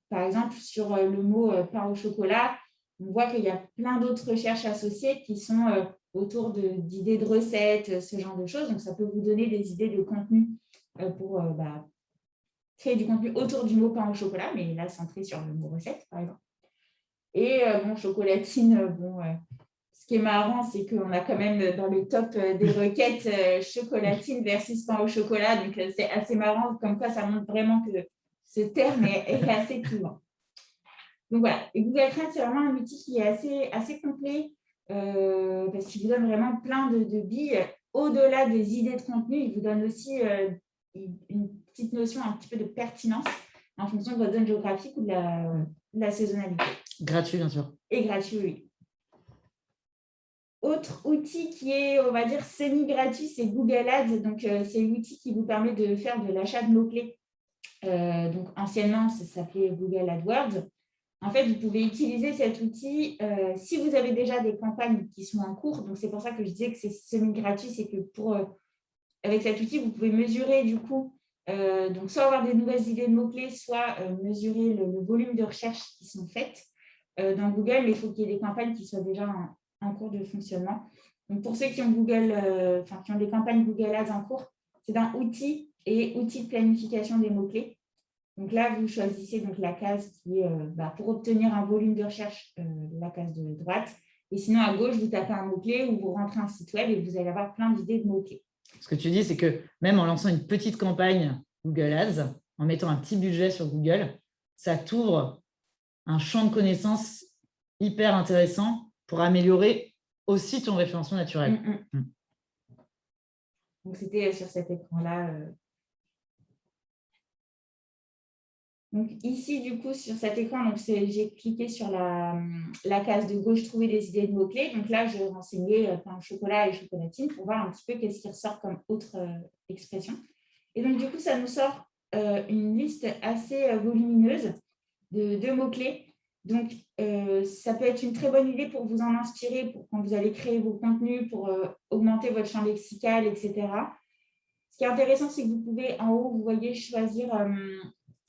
par exemple, sur le mot pain au chocolat, on voit qu'il y a plein d'autres recherches associées qui sont autour d'idées de recettes, ce genre de choses. Donc, ça peut vous donner des idées de contenu pour créer du contenu autour du mot pain au chocolat, mais là, centré sur le mot recette, par exemple. Et chocolatine, ce qui est marrant, c'est qu'on a quand même dans le top des requêtes chocolatine versus pain au chocolat. Donc, c'est assez marrant, comme quoi ça montre vraiment que ce terme est assez clivant. Donc, voilà. Et Google Trends, c'est vraiment un outil qui est assez complet parce qu'il vous donne vraiment plein de billes. Au-delà des idées de contenu, il vous donne aussi une petite notion un petit peu de pertinence en fonction de votre zone géographique ou de la saisonnalité. Gratuit, bien sûr. Et gratuit, oui. Autre outil qui est, on va dire, semi-gratuit, c'est Google Ads. Donc, c'est l'outil qui vous permet de faire de l'achat de mots-clés. Donc, anciennement, ça s'appelait Google AdWords. En fait, vous pouvez utiliser cet outil si vous avez déjà des campagnes qui sont en cours. Donc, c'est pour ça que je disais que c'est semi-gratuit. C'est que avec cet outil, vous pouvez mesurer du coup, donc soit avoir des nouvelles idées de mots-clés, soit mesurer le volume de recherches qui sont faites dans Google. Mais il faut qu'il y ait des campagnes qui soient déjà en cours de fonctionnement. Donc, pour ceux qui ont qui ont des campagnes Google Ads en cours, c'est dans outils et outils de planification des mots-clés. Donc là, vous choisissez donc la case qui est pour obtenir un volume de recherche la case de droite. Et sinon, à gauche, vous tapez un mot-clé ou vous rentrez un site web et vous allez avoir plein d'idées de mots-clés. Ce que tu dis, c'est que même en lançant une petite campagne Google Ads, en mettant un petit budget sur Google, ça t'ouvre un champ de connaissances hyper intéressant pour améliorer aussi ton référencement naturel. Donc, c'était sur cet écran-là. Donc, ici, du coup, sur cet écran, j'ai cliqué sur la case de gauche, trouver des idées de mots-clés. Donc là, je renseignais pain au chocolat et chocolatine pour voir un petit peu qu'est-ce qui ressort comme autre expression. Et donc, du coup, ça nous sort une liste assez volumineuse de mots-clés. Donc, ça peut être une très bonne idée pour vous en inspirer pour quand vous allez créer vos contenus, pour augmenter votre champ lexical, etc. Ce qui est intéressant, c'est que vous pouvez, en haut, vous voyez, choisir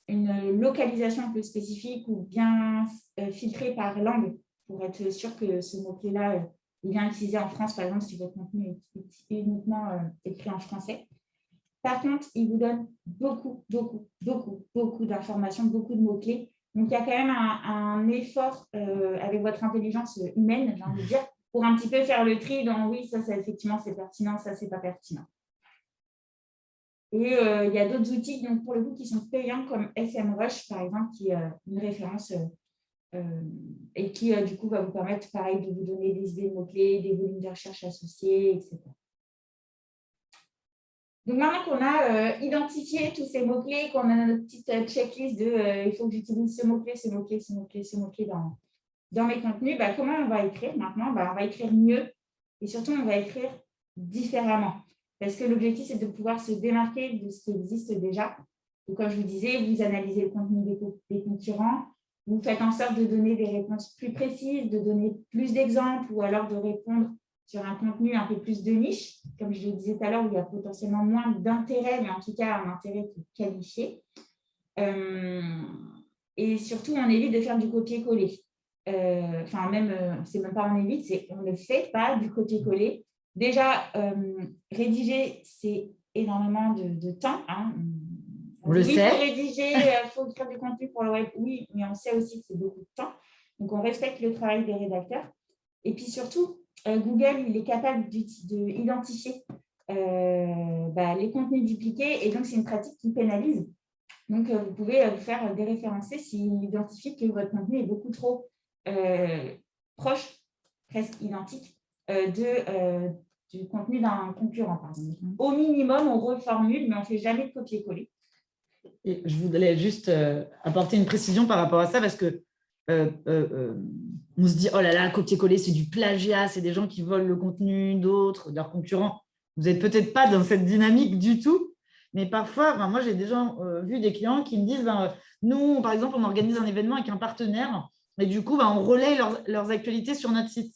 une localisation un peu spécifique ou bien filtrée par langue pour être sûr que ce mot-clé-là est bien utilisé en France, par exemple, si votre contenu est uniquement écrit en français. Par contre, il vous donne beaucoup d'informations, beaucoup de mots-clés. Donc, il y a quand même un effort avec votre intelligence humaine, j'ai envie de dire, pour un petit peu faire le tri dans oui, ça effectivement, c'est pertinent, ça, c'est pas pertinent. Et il y a d'autres outils, donc pour le coup, qui sont payants, comme SEMrush, par exemple, qui est une référence et qui, du coup, va vous permettre, pareil, de vous donner des idées de mots-clés, des volumes de recherche associés, etc. Donc, maintenant qu'on a identifié tous ces mots-clés, qu'on a notre petite checklist de il faut que j'utilise ce mot-clé, ce mot-clé, ce mot-clé, ce mot-clé dans mes contenus, comment on va écrire maintenant? On va écrire mieux et surtout, on va écrire différemment. Parce que l'objectif, c'est de pouvoir se démarquer de ce qui existe déjà. Donc, comme je vous disais, vous analysez le contenu des concurrents, vous faites en sorte de donner des réponses plus précises, de donner plus d'exemples ou alors de répondre sur un contenu un peu plus de niche, comme je le disais tout à l'heure, où il y a potentiellement moins d'intérêt, mais en tout cas un intérêt qui est qualifié. Et surtout, on évite de faire du copier-coller. Enfin, c'est même pas on évite, c'est on ne fait pas du copier-coller. Déjà, rédiger, c'est énormément de temps. Hein. On le sait. Il faut rédiger, il faut écrire du contenu pour le web. Oui, mais on sait aussi que c'est beaucoup de temps. Donc, on respecte le travail des rédacteurs. Et puis surtout, Google, il est capable d'identifier les contenus dupliqués. Et donc, c'est une pratique qui pénalise. Donc, vous pouvez vous faire déréférencer s'il identifie que votre contenu est beaucoup trop proche, presque identique, du contenu d'un concurrent, par exemple. Au minimum, on reformule, mais on ne fait jamais de copier-coller. Et je voudrais juste apporter une précision par rapport à ça, parce que on se dit, oh là là, copier-coller, c'est du plagiat, c'est des gens qui volent le contenu d'autres, de leurs concurrents. Vous n'êtes peut-être pas dans cette dynamique du tout, mais parfois, moi, j'ai déjà vu des clients qui me disent, nous, par exemple, on organise un événement avec un partenaire, et du coup, on relaie leurs actualités sur notre site.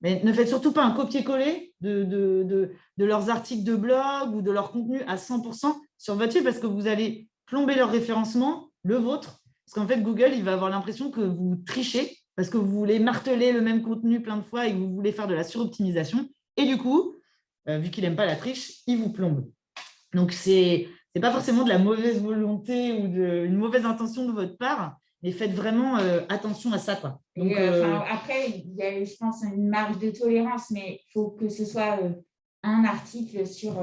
Mais ne faites surtout pas un copier-coller de leurs articles de blog ou de leur contenu à 100% sur votre site, parce que vous allez plomber leur référencement, le vôtre, parce qu'en fait, Google, il va avoir l'impression que vous trichez parce que vous voulez marteler le même contenu plein de fois et que vous voulez faire de la suroptimisation. Et du coup, vu qu'il n'aime pas la triche, il vous plombe. Donc, ce n'est pas forcément de la mauvaise volonté ou une mauvaise intention de votre part, mais faites vraiment attention à ça, quoi. Donc, après, il y a, je pense, une marge de tolérance, mais il faut que ce soit un article sur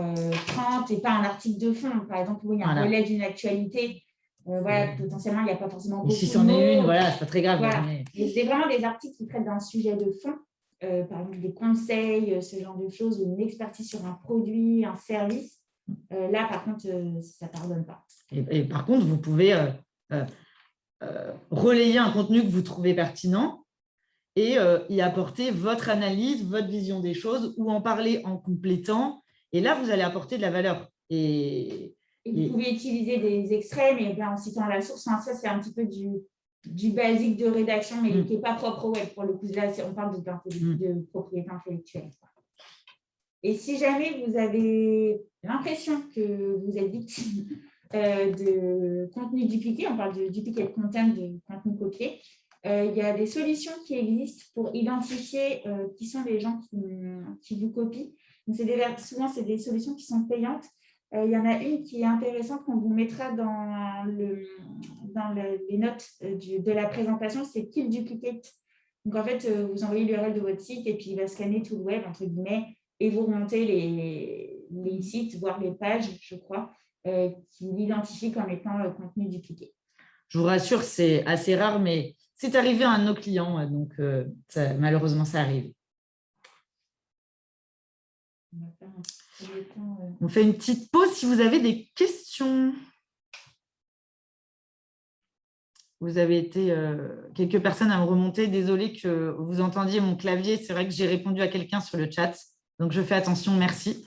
30 et pas un article de fond. Par exemple, oui, un relais d'une actualité. Potentiellement, il n'y a pas forcément beaucoup de mots. Si c'en est une, voilà, c'est pas très grave. Voilà. Mais c'est vraiment des articles qui traitent d'un sujet de fond, par exemple des conseils, ce genre de choses, ou une expertise sur un produit, un service. Là, par contre, ça ne pardonne pas. Et par contre, vous pouvez relayer un contenu que vous trouvez pertinent et y apporter votre analyse, votre vision des choses, ou en parler en complétant. Et là, vous allez apporter de la valeur. Et vous pouvez utiliser des extraits, mais bien en citant la source. Enfin, ça, c'est un petit peu du basique de rédaction, mais qui n'est pas propre au web. Pour le coup, là, on parle de propriété intellectuelle. Et si jamais vous avez l'impression que vous êtes victime de contenu dupliqué, on parle de duplicate content, de contenu copié, il y a des solutions qui existent pour identifier qui sont les gens qui vous copient. Donc, souvent, c'est des solutions qui sont payantes. Il y en a une qui est intéressante qu'on vous mettra dans les notes de la présentation, c'est Kill Duplicate Donc, en fait, vous envoyez l'URL de votre site et puis il va scanner tout le web, entre guillemets, et vous remontez les sites, voire les pages, je crois, qui l'identifient comme étant contenu dupliqué. Je vous rassure, c'est assez rare, mais c'est arrivé à un de nos clients, donc malheureusement, ça arrive. On fait une petite pause si vous avez des questions. Vous avez été quelques personnes à me remonter. Désolée que vous entendiez mon clavier. C'est vrai que j'ai répondu à quelqu'un sur le chat. Donc, je fais attention. Merci.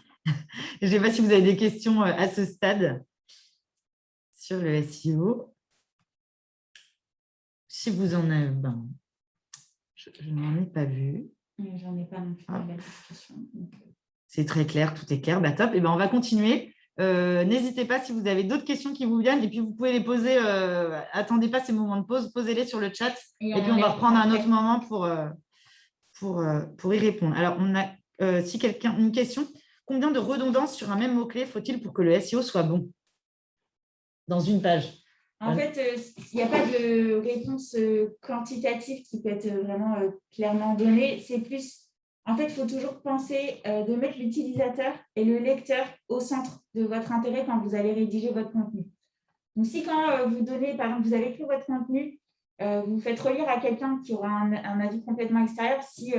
Je ne sais pas si vous avez des questions à ce stade sur le SEO. Si vous en avez, je n'en ai pas vu. J'en ai pas non plus dans la discussion. C'est très clair, tout est clair. Top. Et on va continuer. N'hésitez pas si vous avez d'autres questions qui vous viennent. Et puis, vous pouvez les poser. Attendez pas ces moments de pause. Posez-les sur le chat. Et puis, on va reprendre un autre moment pour y répondre. Alors, on a une question. Combien de redondance sur un même mot-clé faut-il pour que le SEO soit bon dans une page? En fait, il n'y a pas de réponse quantitative qui peut être vraiment clairement donnée. C'est plus, en fait, il faut toujours penser de mettre l'utilisateur et le lecteur au centre de votre intérêt quand vous allez rédiger votre contenu. Donc, si quand vous donnez, par exemple, vous avez écrit votre contenu, vous faites relire à quelqu'un qui aura un avis complètement extérieur, si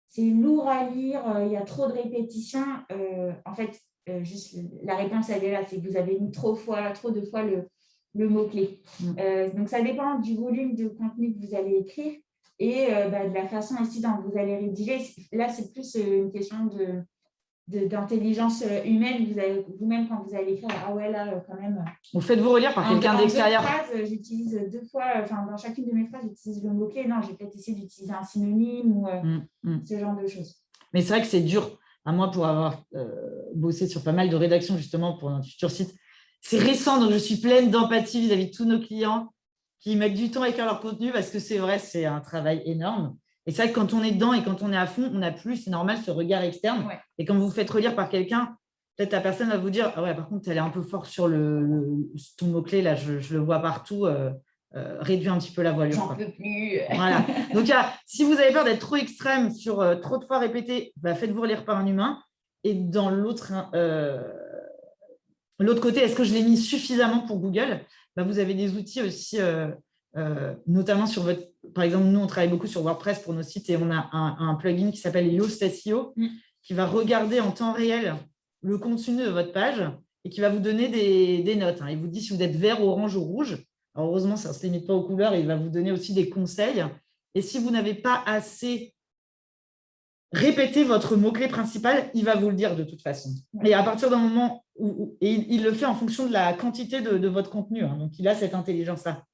c'est lourd à lire, il y a trop de répétitions, en fait, juste la réponse, elle est là, c'est que vous avez mis trop de fois le mot-clé. Donc, ça dépend du volume de contenu que vous allez écrire et de la façon aussi dont vous allez rédiger. Là, c'est plus une question d'intelligence humaine. Vous avez vous-même, quand vous allez écrire, ah ouais, là, quand même. Vous faites-vous relire par quelqu'un d'extérieur. J'utilise 2 fois, dans chacune de mes phrases, j'utilise le mot-clé. Non, j'ai peut-être essayé d'utiliser un synonyme ou ce genre de choses. Mais c'est vrai que c'est dur. À moi, pour avoir bossé sur pas mal de rédactions, justement, pour notre futur site, c'est récent, donc je suis pleine d'empathie vis-à-vis de tous nos clients qui mettent du temps à écrire leur contenu parce que c'est vrai, c'est un travail énorme. Et c'est vrai que quand on est dedans et quand on est à fond, on n'a plus, c'est normal, ce regard externe. Ouais. Et quand vous vous faites relire par quelqu'un, peut-être la personne va vous dire « Ah ouais, par contre, elle est un peu fort sur ton mot-clé, là, je le vois partout, réduis un petit peu la voilure. » J'en peux plus. Voilà. Donc, si vous avez peur d'être trop extrême sur trop de fois répété, faites-vous relire par un humain. Et dans l'autre côté, est-ce que je l'ai mis suffisamment pour Google? Vous avez des outils aussi, notamment sur votre… Par exemple, nous, on travaille beaucoup sur WordPress pour nos sites et on a un plugin qui s'appelle Yoast SEO qui va regarder en temps réel le contenu de votre page et qui va vous donner des notes. Il vous dit si vous êtes vert, orange ou rouge. Alors, heureusement, ça ne se limite pas aux couleurs. Il va vous donner aussi des conseils. Et si vous n'avez pas assez répété votre mot-clé principal, il va vous le dire de toute façon. Et à partir d'un moment et il le fait en fonction de la quantité de votre contenu. Donc, il a cette intelligence-là.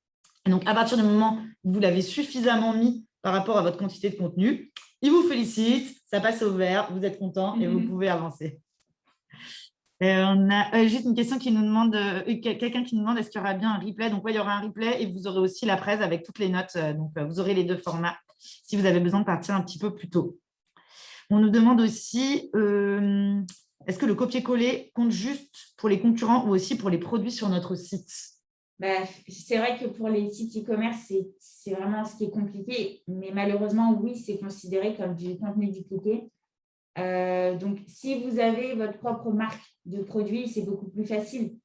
Et donc, à partir du moment où vous l'avez suffisamment mis par rapport à votre quantité de contenu, il vous félicite, ça passe au vert, vous êtes content et vous pouvez avancer. On a juste une question qui nous demande, quelqu'un qui nous demande est-ce qu'il y aura bien un replay. Donc, oui, il y aura un replay et vous aurez aussi la presse avec toutes les notes. Donc, vous aurez les 2 formats si vous avez besoin de partir un petit peu plus tôt. On nous demande aussi, est-ce que le copier-coller compte juste pour les concurrents ou aussi pour les produits sur notre site? C'est vrai que pour les sites e-commerce, c'est vraiment ce qui est compliqué. Mais malheureusement, oui, c'est considéré comme du contenu dupliqué. Donc, si vous avez votre propre marque de produit, c'est beaucoup plus facile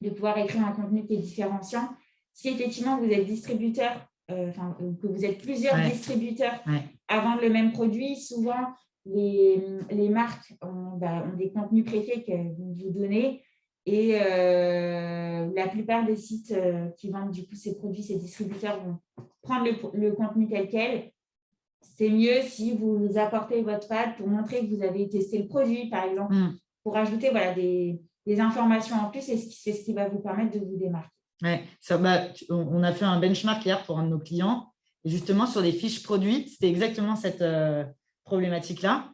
de pouvoir écrire un contenu qui est différenciant. Si effectivement, vous êtes distributeur, que vous êtes plusieurs distributeurs à vendre le même produit, souvent, les marques ont des contenus préfets que vous donnez et la plupart des sites qui vendent du coup ces produits, ces distributeurs vont prendre le contenu tel quel. C'est mieux si vous apportez votre patte pour montrer que vous avez testé le produit, par exemple, pour ajouter des informations en plus et c'est ce qui va vous permettre de vous démarquer. Ouais, on a fait un benchmark hier pour un de nos clients et justement sur les fiches produits, c'était exactement cette problématique-là.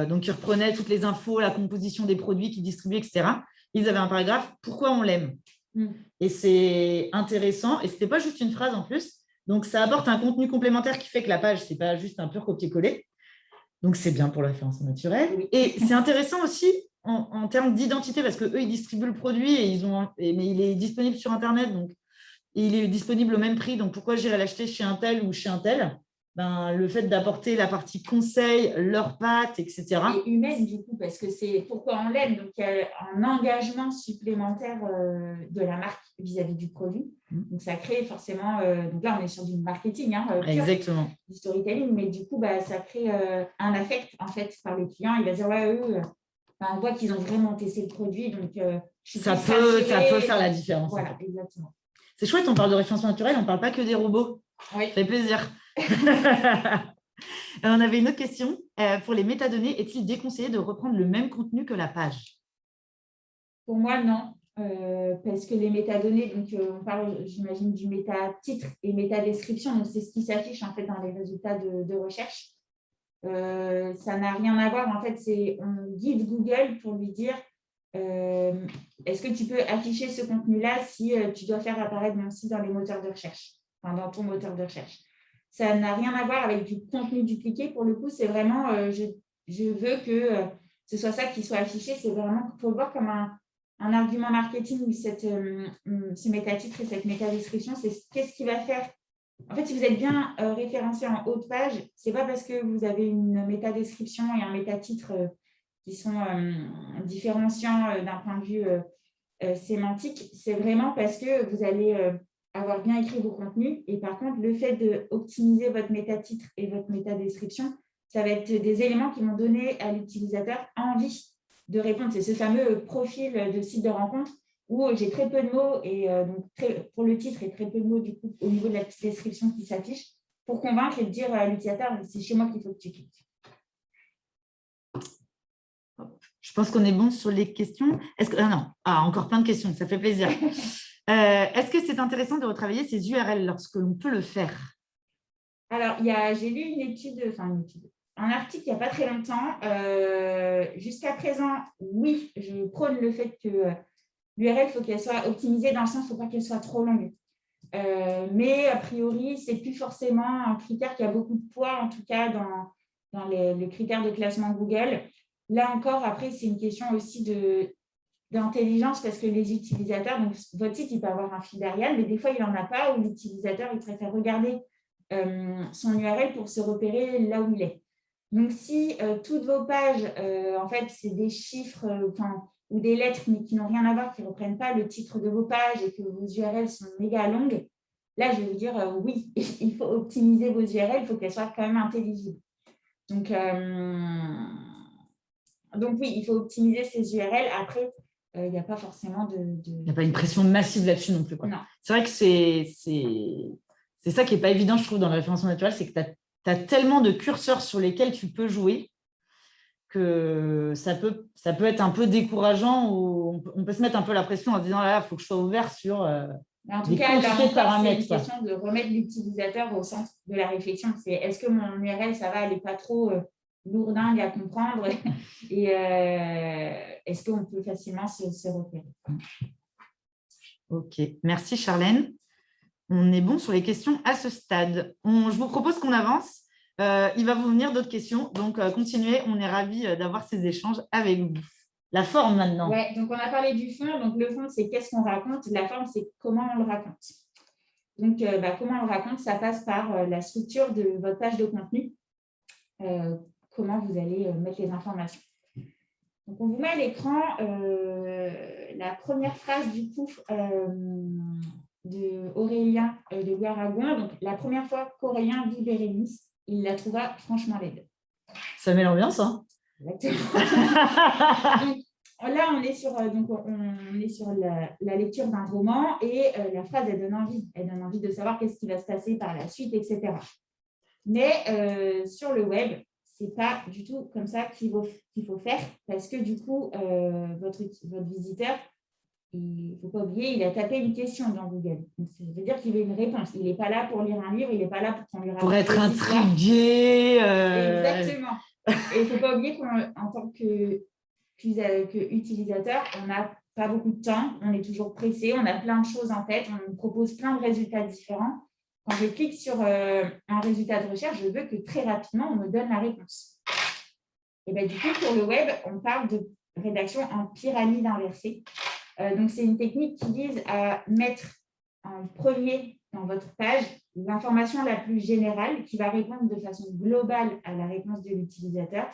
Donc, ils reprenaient toutes les infos, la composition des produits qu'ils distribuaient, etc. Ils avaient un paragraphe « Pourquoi on l'aime ?» Et c'est intéressant. Et ce n'était pas juste une phrase en plus. Donc, ça apporte un contenu complémentaire qui fait que la page, ce n'est pas juste un pur copier-coller. Donc, c'est bien pour la référencement naturel. Oui. Et c'est intéressant aussi en termes d'identité parce qu'eux, ils distribuent le produit mais il est disponible sur Internet. Donc, il est disponible au même prix. Donc, pourquoi j'irais l'acheter chez un tel ou chez un tel? le fait d'apporter la partie conseil, leurs pattes, etc. Et humaine, du coup, parce que c'est pourquoi on l'aime. Donc, il y a un engagement supplémentaire de la marque vis-à-vis du produit. Donc, ça crée forcément… donc là, on est sur du marketing pur, Exactement. du storytelling, mais du coup, ça crée un affect, en fait, par le client. Il va dire, ouais, eux, on voit qu'ils ont vraiment testé le produit. Donc, ça peut faire la différence. Voilà, en fait. Exactement. C'est chouette, on parle de référencement naturel, on ne parle pas que des robots. Oui. Ça fait plaisir. On avait une autre question. Pour les métadonnées, est-il déconseillé de reprendre le même contenu que la page? Pour moi, non. Parce que les métadonnées, donc on parle, j'imagine, du méta-titre et méta-description. Donc, c'est ce qui s'affiche en fait dans les résultats de recherche. Ça n'a rien à voir. En fait, on guide Google pour lui dire est-ce que tu peux afficher ce contenu-là si tu dois faire apparaître mon site dans les moteurs de recherche, enfin, dans ton moteur de recherche. Ça n'a rien à voir avec du contenu dupliqué. Pour le coup, c'est vraiment je veux que ce soit ça qui soit affiché. C'est vraiment, il faut le voir comme un argument marketing, ce métatitre et cette métadescription. C'est qu'est-ce qui va faire. En fait, si vous êtes bien référencé en haut de page, ce n'est pas parce que vous avez une métadescription et un métatitre qui sont différenciants d'un point de vue sémantique, c'est vraiment parce que vous allez avoir bien écrit vos contenus. Et par contre, le fait d'optimiser votre métatitre et votre métadescription, ça va être des éléments qui vont donner à l'utilisateur envie de répondre. C'est ce fameux profil de site de rencontre où j'ai très peu de mots et donc pour le titre et très peu de mots du coup au niveau de la petite description qui s'affiche pour convaincre et dire à l'utilisateur c'est chez moi qu'il faut que tu cliques. Je pense qu'on est bon sur les questions. Est-ce que encore plein de questions, ça fait plaisir. Est-ce que c'est intéressant de retravailler ces URL lorsque l'on peut le faire? Alors, j'ai lu un article il n'y a pas très longtemps. Jusqu'à présent, oui, je prône le fait que l'URL, il faut qu'elle soit optimisée dans le sens, il ne faut pas qu'elle soit trop longue. Mais a priori, ce n'est plus forcément un critère qui a beaucoup de poids, en tout cas dans les critères de classement Google. Là encore, après, c'est une question aussi d'intelligence parce que les utilisateurs, donc votre site, il peut avoir un fil d'Arial, mais des fois, il n'en a pas, ou l'utilisateur, il préfère regarder son URL pour se repérer là où il est. Donc, si toutes vos pages, en fait, c'est des chiffres ou des lettres, mais qui n'ont rien à voir, qui ne reprennent pas le titre de vos pages et que vos URL sont méga longues, là, je vais vous dire, oui, il faut optimiser vos URL, il faut qu'elles soient quand même intelligibles. Donc oui, il faut optimiser ces URL. Après, il n'y a pas forcément Il n'y a pas une pression massive là-dessus non plus. C'est vrai que c'est ça qui n'est pas évident, je trouve, dans le référencement naturel, c'est que tu as tellement de curseurs sur lesquels tu peux jouer que ça peut être un peu décourageant ou on peut se mettre un peu la pression en se disant là, il faut que je sois ouvert sur en tout cas, là encore, c'est une question de remettre l'utilisateur au centre de la réflexion. C'est est-ce que mon URL, ça va, elle n'est pas trop lourdingue à comprendre et est-ce qu'on peut facilement se repérer? Ok, merci Charlène. On est bon sur les questions à ce stade. Je vous propose qu'on avance. Il va vous venir d'autres questions, donc continuez. On est ravis d'avoir ces échanges avec vous. La forme maintenant. Ouais, donc on a parlé du fond. Donc le fond, c'est qu'est-ce qu'on raconte. La forme, c'est comment on le raconte. Donc, comment on le raconte, ça passe par la structure de votre page de contenu. Comment vous allez mettre les informations. Donc, on vous met à l'écran la première phrase du coup d'Aurélien de Guaragon. Donc, la première fois qu'Aurélien vit Bérénice, il la trouva franchement laide. Ça met l'ambiance, hein? Exactement. Donc, là, on est sur la lecture d'un roman et la phrase, elle donne envie. Elle donne envie de savoir qu'est-ce qui va se passer par la suite, etc. Mais sur le web, ce n'est pas du tout comme ça qu'il faut faire parce que du coup, votre visiteur, il ne faut pas oublier, il a tapé une question dans Google. Donc, ça veut dire qu'il veut une réponse. Il n'est pas là pour lire un livre, il n'est pas là pour qu'on lui raconte. Pour être intrigué. Exactement. Et il ne faut pas oublier qu'en tant qu'utilisateur, on n'a pas beaucoup de temps, on est toujours pressé, on a plein de choses en tête, on nous propose plein de résultats différents. Quand je clique sur un résultat de recherche, je veux que très rapidement, on me donne la réponse. Et bien, du coup, pour le web, on parle de rédaction en pyramide inversée. Donc, c'est une technique qui vise à mettre en premier dans votre page l'information la plus générale qui va répondre de façon globale à la réponse de l'utilisateur.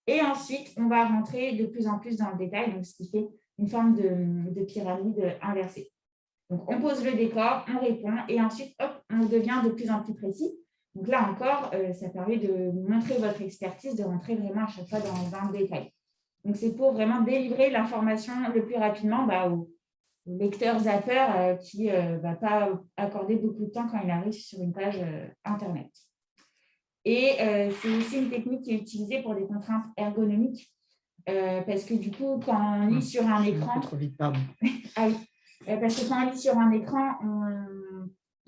Et ensuite, on va rentrer de plus en plus dans le détail, donc ce qui fait une forme de pyramide inversée. Donc, on pose le décor, on répond, et ensuite, hop, on devient de plus en plus précis. Donc là encore, ça permet de montrer votre expertise, de rentrer vraiment à chaque fois dans le détail. Donc, c'est pour vraiment délivrer l'information le plus rapidement aux lecteur zapper qui ne va pas accorder beaucoup de temps quand il arrive sur une page Internet. Et c'est aussi une technique qui est utilisée pour des contraintes ergonomiques parce que du coup, quand on lit sur un écran… trop vite, pardon. Ah oui, parce que quand on lit sur un écran,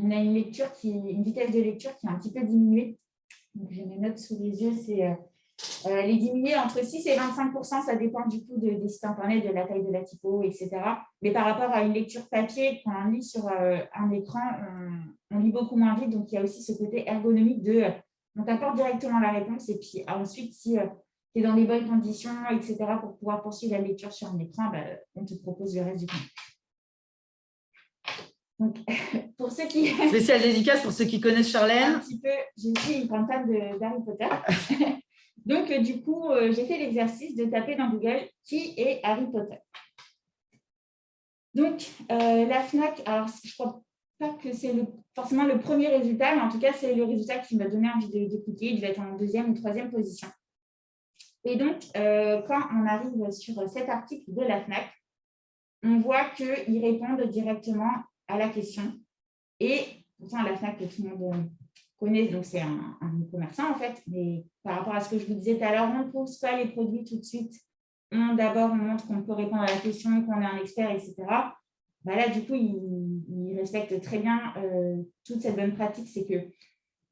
on a une vitesse de lecture qui est un petit peu diminuée. Donc, j'ai mes notes sous les yeux, c'est… les diminuer entre 6 et 25%, ça dépend du coup des sites internet, de la taille de la typo, etc. Mais par rapport à une lecture papier, quand on lit sur un écran, on lit beaucoup moins vite. Donc, il y a aussi ce côté ergonomique on t'apporte directement la réponse. Et puis ensuite, si tu es dans les bonnes conditions, etc., pour pouvoir poursuivre la lecture sur un écran, on te propose le reste du contenu. Donc, pour ceux qui… Spéciale dédicace pour ceux qui connaissent Charlène. Un petit peu, j'ai aussi une grande fan d'Harry Potter. Donc, du coup, j'ai fait l'exercice de taper dans Google « Qui est Harry Potter ?» Donc, la FNAC, alors je ne crois pas que c'est forcément le premier résultat, mais en tout cas, c'est le résultat qui m'a donné envie d'écouter. Il devait être en 2e ou 3e position. Et donc, quand on arrive sur cet article de la FNAC, on voit qu'ils répondent directement à la question. Et pourtant, la FNAC, que tout le monde connaît, donc c'est un commerçant en fait, mais par rapport à ce que je vous disais tout à l'heure, on ne pose pas les produits tout de suite. D'abord, on montre qu'on peut répondre à la question, qu'on est un expert, etc. Là, du coup, il respecte très bien toute cette bonne pratique, c'est que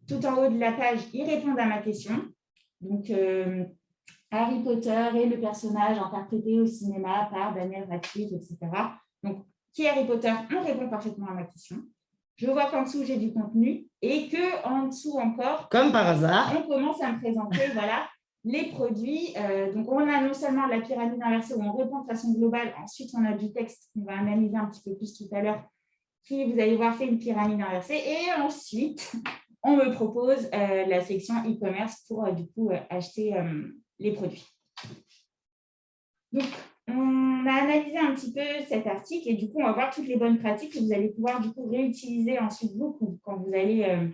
tout en haut de la page, ils répondent à ma question. Donc, Harry Potter est le personnage interprété au cinéma par Daniel Radcliffe, etc. Donc, qui est Harry Potter? On répond parfaitement à ma question. Je vois qu'en dessous, j'ai du contenu et qu'en dessous encore, comme par hasard, on commence à me présenter voilà, les produits. Donc, on a non seulement la pyramide inversée où on répond de façon globale, ensuite, on a du texte qu'on va analyser un petit peu plus tout à l'heure, qui, vous allez voir, fait une pyramide inversée. Et ensuite, on me propose la section e-commerce pour, du coup, acheter les produits. Donc, on a analysé un petit peu cet article et du coup, on va voir toutes les bonnes pratiques que vous allez pouvoir du coup réutiliser ensuite beaucoup quand vous allez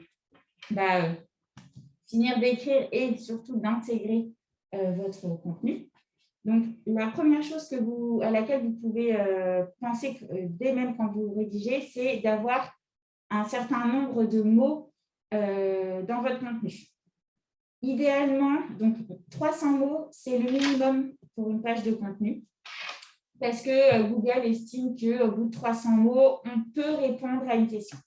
finir d'écrire et surtout d'intégrer votre contenu. Donc, la première chose à laquelle vous pouvez penser dès même quand vous rédigez, c'est d'avoir un certain nombre de mots dans votre contenu. Idéalement, donc 300 mots, c'est le minimum pour une page de contenu. Parce que Google estime qu'au bout de 300 mots, on peut répondre à une question.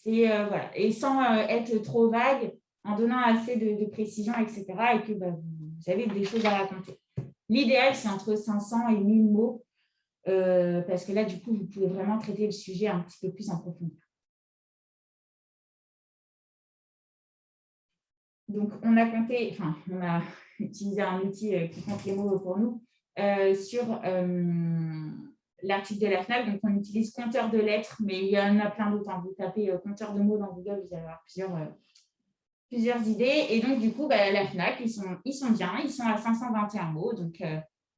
Voilà. Et sans être trop vague, en donnant assez de précision, etc. Et que vous avez des choses à raconter. L'idéal, c'est entre 500 et 1000 mots, parce que là, du coup, vous pouvez vraiment traiter le sujet un petit peu plus en profondeur. Donc, on a utilisé un outil qui compte les mots pour nous sur l'article de la FNAC. Donc, on utilise compteur de lettres, mais il y en a plein d'autres. Vous tapez compteur de mots dans Google, vous allez avoir plusieurs idées. Et donc, du coup, la FNAC, ils sont bien. Ils sont à 521 mots. Donc,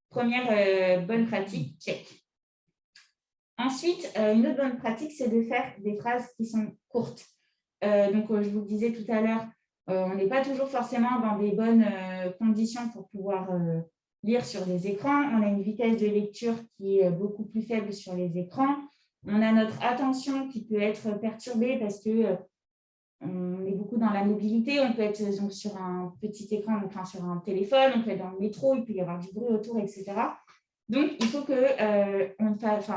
première bonne pratique, check. Ensuite, une autre bonne pratique, c'est de faire des phrases qui sont courtes. Donc, je vous le disais tout à l'heure, on n'est pas toujours forcément dans des bonnes conditions pour pouvoir lire sur des écrans. On a une vitesse de lecture qui est beaucoup plus faible sur les écrans. On a notre attention qui peut être perturbée parce que on est beaucoup dans la mobilité. On peut être donc, sur un petit écran, enfin sur un téléphone, on peut être dans le métro, il peut y avoir du bruit autour, etc. Donc, il faut que on fasse,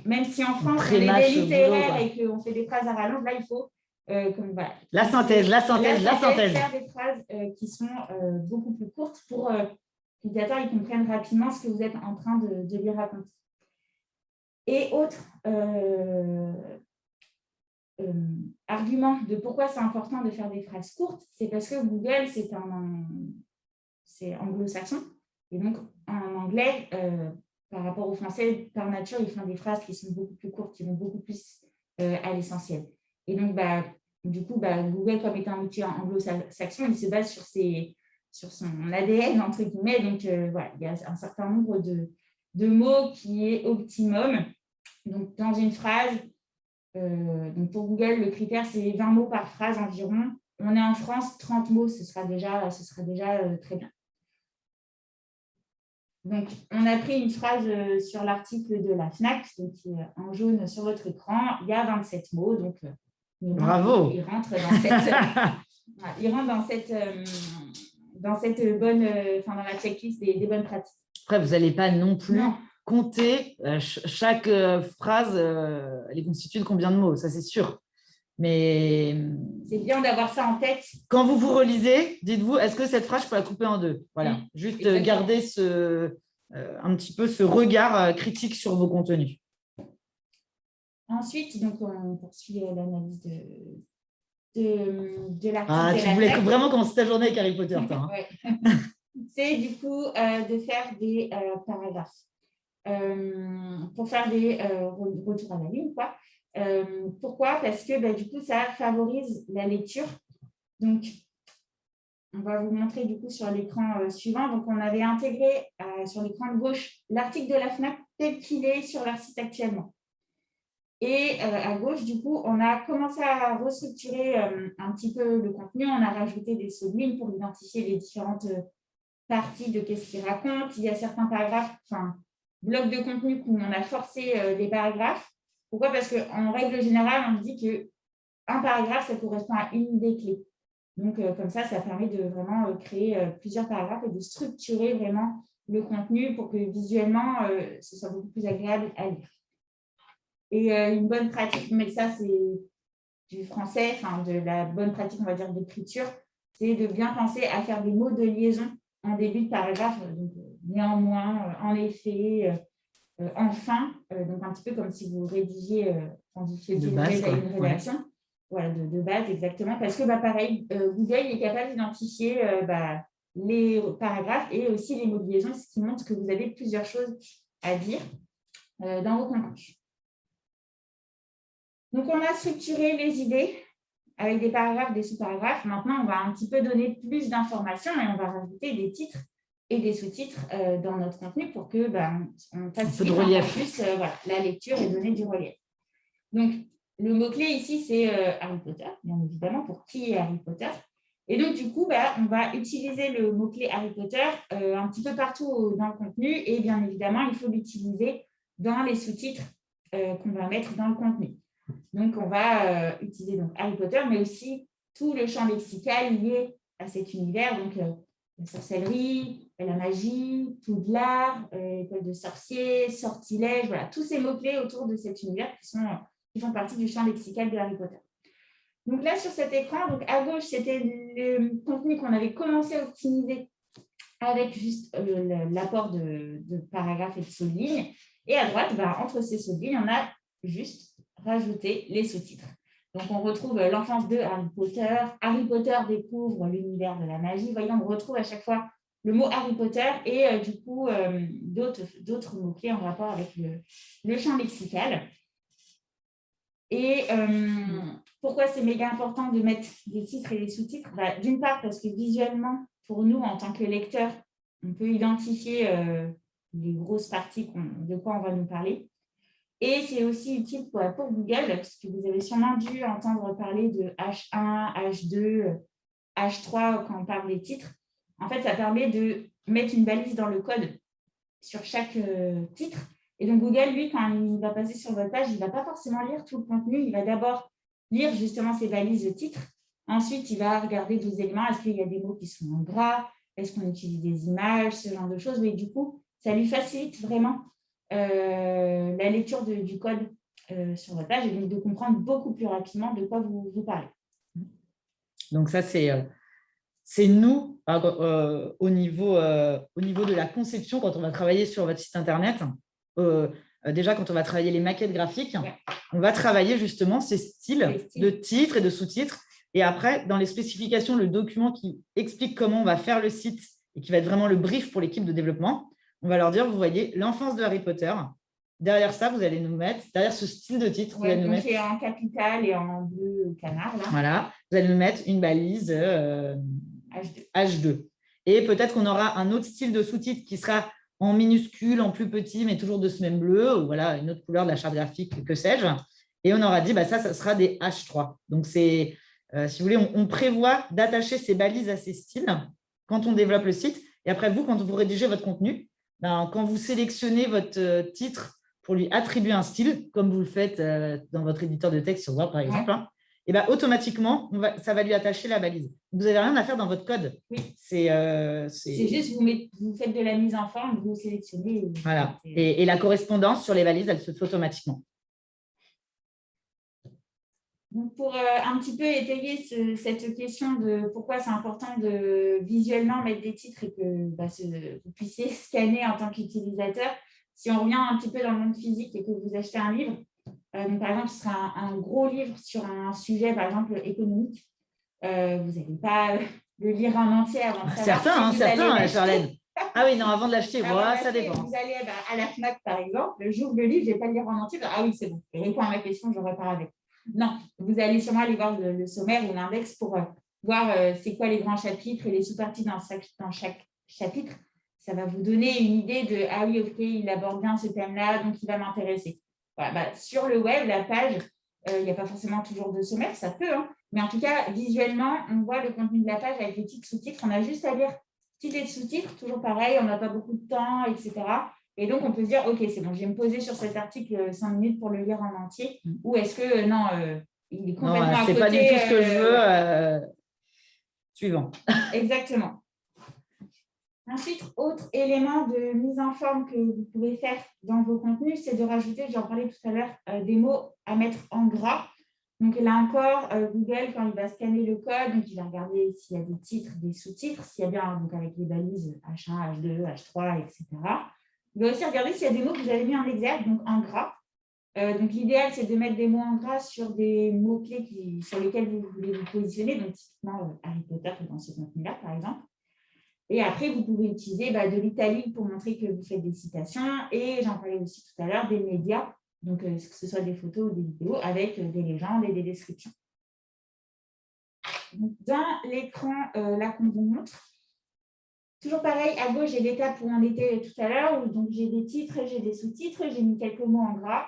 même si en France, on est des littéraires et qu'on fait des phrases à rallonge, là, il faut voilà. La synthèse. Faire des phrases qui sont beaucoup plus courtes pour que l'utilisateur comprenne rapidement ce que vous êtes en train de lui raconter. Et autre argument de pourquoi c'est important de faire des phrases courtes, c'est parce que Google, c'est anglo-saxon. Et donc, en anglais, par rapport au français, par nature, ils font des phrases qui sont beaucoup plus courtes, qui vont beaucoup plus à l'essentiel. Et donc, Du coup, Google, comme étant un outil anglo-saxon, il se base sur son ADN, entre guillemets. Donc, voilà, il y a un certain nombre de mots qui est optimum. Donc, dans une phrase, donc pour Google, le critère, c'est 20 mots par phrase environ. On est en France, 30 mots, ce sera déjà très bien. Donc, on a pris une phrase sur l'article de la FNAC, donc qui est en jaune sur votre écran. Il y a 27 mots, donc bravo. Il rentre dans cette bonne, dans la checklist des bonnes pratiques. Après, vous n'allez pas non plus compter chaque phrase, elle est constituée de combien de mots, ça c'est sûr. Mais c'est bien d'avoir ça en tête. Quand vous relisez, dites-vous, est-ce que cette phrase, je peux la couper en deux? Voilà, juste garder un petit peu ce regard critique sur vos contenus. Ensuite, donc, on poursuit l'analyse de l'article. Tu voulais vraiment commencer ta journée avec Harry Potter, toi, hein. C'est du coup de faire des paragraphes. Pour faire des retours à la ligne, quoi. Pourquoi? Parce que du coup, ça favorise la lecture. Donc, on va vous montrer du coup sur l'écran suivant. Donc, on avait intégré sur l'écran de gauche l'article de la FNAC tel qu'il est sur leur site actuellement. Et à gauche, du coup, on a commencé à restructurer un petit peu le contenu. On a rajouté des sauts de ligne pour identifier les différentes parties de qu'est-ce qu'il raconte. Il y a certains paragraphes, blocs de contenu où on a forcé des paragraphes. Pourquoi? Parce qu'en règle générale, on dit qu'un paragraphe, ça correspond à une idée clé. Donc, comme ça permet de vraiment créer plusieurs paragraphes et de structurer vraiment le contenu pour que visuellement, ce soit beaucoup plus agréable à lire. Et une bonne pratique, mais ça, c'est du français, de la bonne pratique, on va dire, d'écriture, c'est de bien penser à faire des mots de liaison en début de paragraphe. Donc, néanmoins, en effet, enfin, donc un petit peu comme si vous rédigiez, quand vous faisiez une rédaction. Voilà, de base, exactement. Parce que, pareil, Google est capable d'identifier les paragraphes et aussi les mots de liaison, ce qui montre que vous avez plusieurs choses à dire dans vos contenus. Donc, on a structuré les idées avec des paragraphes, des sous-paragraphes. Maintenant, on va un petit peu donner plus d'informations et on va rajouter des titres et des sous-titres dans notre contenu pour que on facilite encore plus la lecture et donner du relief. Donc, le mot-clé ici, c'est Harry Potter, bien évidemment, pour qui est Harry Potter. Et donc, du coup, on va utiliser le mot-clé Harry Potter un petit peu partout dans le contenu. Et bien évidemment, il faut l'utiliser dans les sous-titres qu'on va mettre dans le contenu. Donc, on va utiliser Harry Potter, mais aussi tout le champ lexical lié à cet univers. Donc, la sorcellerie, la magie, Poudlard, école de sorciers, sortilège, voilà, tous ces mots-clés autour de cet univers qui font partie du champ lexical de Harry Potter. Donc là, sur cet écran, donc à gauche, c'était le contenu qu'on avait commencé à optimiser avec juste l'apport de paragraphes et de sauts de ligne. Et à droite, entre ces sauts de ligne, on a juste rajouté les sous-titres. Donc, on retrouve l'enfance de Harry Potter. Harry Potter découvre l'univers de la magie. Vous voyez, on retrouve à chaque fois le mot Harry Potter et du coup, d'autres mots-clés en rapport avec le champ lexical. Et pourquoi c'est méga important de mettre des titres et des sous-titres? D'une part, parce que visuellement, pour nous, en tant que lecteurs, on peut identifier les grosses parties de quoi on va nous parler. Et c'est aussi utile pour Google, parce que vous avez sûrement dû entendre parler de H1, H2, H3 quand on parle des titres. En fait, ça permet de mettre une balise dans le code sur chaque titre. Et donc, Google, lui, quand il va passer sur votre page, il ne va pas forcément lire tout le contenu. Il va d'abord lire justement ces balises de titres. Ensuite, il va regarder d'autres éléments. Est-ce qu'il y a des mots qui sont en gras? Est-ce qu'on utilise des images? Ce genre de choses. Mais du coup, ça lui facilite vraiment la lecture du code sur votre page et donc de comprendre beaucoup plus rapidement de quoi vous parlez. Donc, ça, c'est nous, au niveau de la conception, quand on va travailler sur votre site Internet. Déjà, quand on va travailler les maquettes graphiques, on va travailler justement ces styles de titres et de sous-titres. Et après, dans les spécifications, le document qui explique comment on va faire le site et qui va être vraiment le brief pour l'équipe de développement, on va leur dire, vous voyez, l'enfance de Harry Potter, derrière ça, vous allez nous mettre, derrière ce style de titre, vous allez nous mettre… Qui est en capital et en bleu canard. Là. Voilà, vous allez nous mettre une balise H2. Et peut-être qu'on aura un autre style de sous-titre qui sera en minuscule, en plus petit, mais toujours de semaine bleue, ou voilà, une autre couleur de la charte graphique, que sais-je. Et on aura dit, ça sera des H3. Donc, c'est, si vous voulez, on prévoit d'attacher ces balises à ces styles quand on développe le site. Et après, vous, quand vous rédigez votre contenu, quand vous sélectionnez votre titre pour lui attribuer un style, comme vous le faites dans votre éditeur de texte sur Word, par exemple, et automatiquement, ça va lui attacher la balise. Vous n'avez rien à faire dans votre code. Oui. C'est juste, vous faites de la mise en forme, vous sélectionnez. Voilà. Et la correspondance sur les balises, elle se fait automatiquement. Donc, pour un petit peu étayer cette question de pourquoi c'est important de visuellement mettre des titres et que vous puissiez scanner en tant qu'utilisateur, si on revient un petit peu dans le monde physique et que vous achetez un livre, donc par exemple, ce sera un gros livre sur un sujet, par exemple, économique, vous n'allez pas le lire en entier avant de savoir certains, Charlène. Ah oui, non, avant de l'acheter, ça dépend. Vous allez à la FNAC, par exemple, j'ouvre le livre, je ne vais pas le lire en entier. Ah oui, c'est bon, je réponds à ma question, je repars avec. Non, vous allez sûrement aller voir le sommaire ou l'index pour voir c'est quoi les grands chapitres et les sous-parties dans chaque chapitre. Ça va vous donner une idée de « Ah oui, ok, il aborde bien ce thème-là, donc il va m'intéresser. » Voilà, sur le web, la page, il n'y a pas forcément toujours de sommaire, ça peut, hein, mais en tout cas, visuellement, on voit le contenu de la page avec les titres, sous-titres. On a juste à lire titres et sous-titres, toujours pareil, on n'a pas beaucoup de temps, etc. Et donc, on peut se dire, OK, c'est bon, je vais me poser sur cet article 5 minutes pour le lire en entier. Ou est-ce que, non, il est complètement à côté. Ce n'est pas du tout ce que je veux. Suivant. Exactement. Ensuite, autre élément de mise en forme que vous pouvez faire dans vos contenus, c'est de rajouter, j'en parlais tout à l'heure, des mots à mettre en gras. Donc là encore, Google, quand il va scanner le code, donc il va regarder s'il y a des titres, des sous-titres, s'il y a bien, donc avec les balises H1, H2, H3, etc. Il va aussi regarder s'il y a des mots que vous avez mis en exergue, donc en gras. Donc l'idéal, c'est de mettre des mots en gras sur des mots-clés sur lesquels vous voulez vous positionner, donc typiquement Harry Potter dans ce contenu-là, par exemple. Et après, vous pouvez utiliser de l'italique pour montrer que vous faites des citations. Et j'en parlais aussi tout à l'heure, des médias, donc que ce soit des photos ou des vidéos, avec des légendes et des descriptions. Donc, dans l'écran là qu'on vous montre, toujours pareil, à gauche, j'ai l'étape où on était tout à l'heure, où j'ai des titres, j'ai des sous-titres, j'ai mis quelques mots en gras.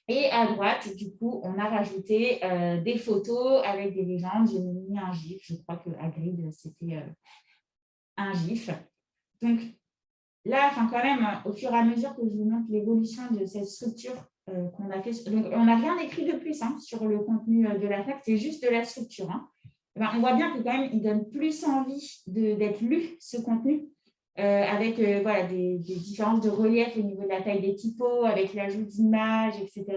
Et à droite, du coup, on a rajouté des photos avec des légendes. J'ai mis un GIF, je crois que Hagrid, c'était un GIF. Donc là, quand même, au fur et à mesure que je vous montre l'évolution de cette structure qu'on a fait, donc on n'a rien écrit de plus sur le contenu de la FNAC, c'est juste de la structure. On voit bien que quand même, il donne plus envie d'être lu, ce contenu, avec des différences de relief au niveau de la taille des typos, avec l'ajout d'images, etc.,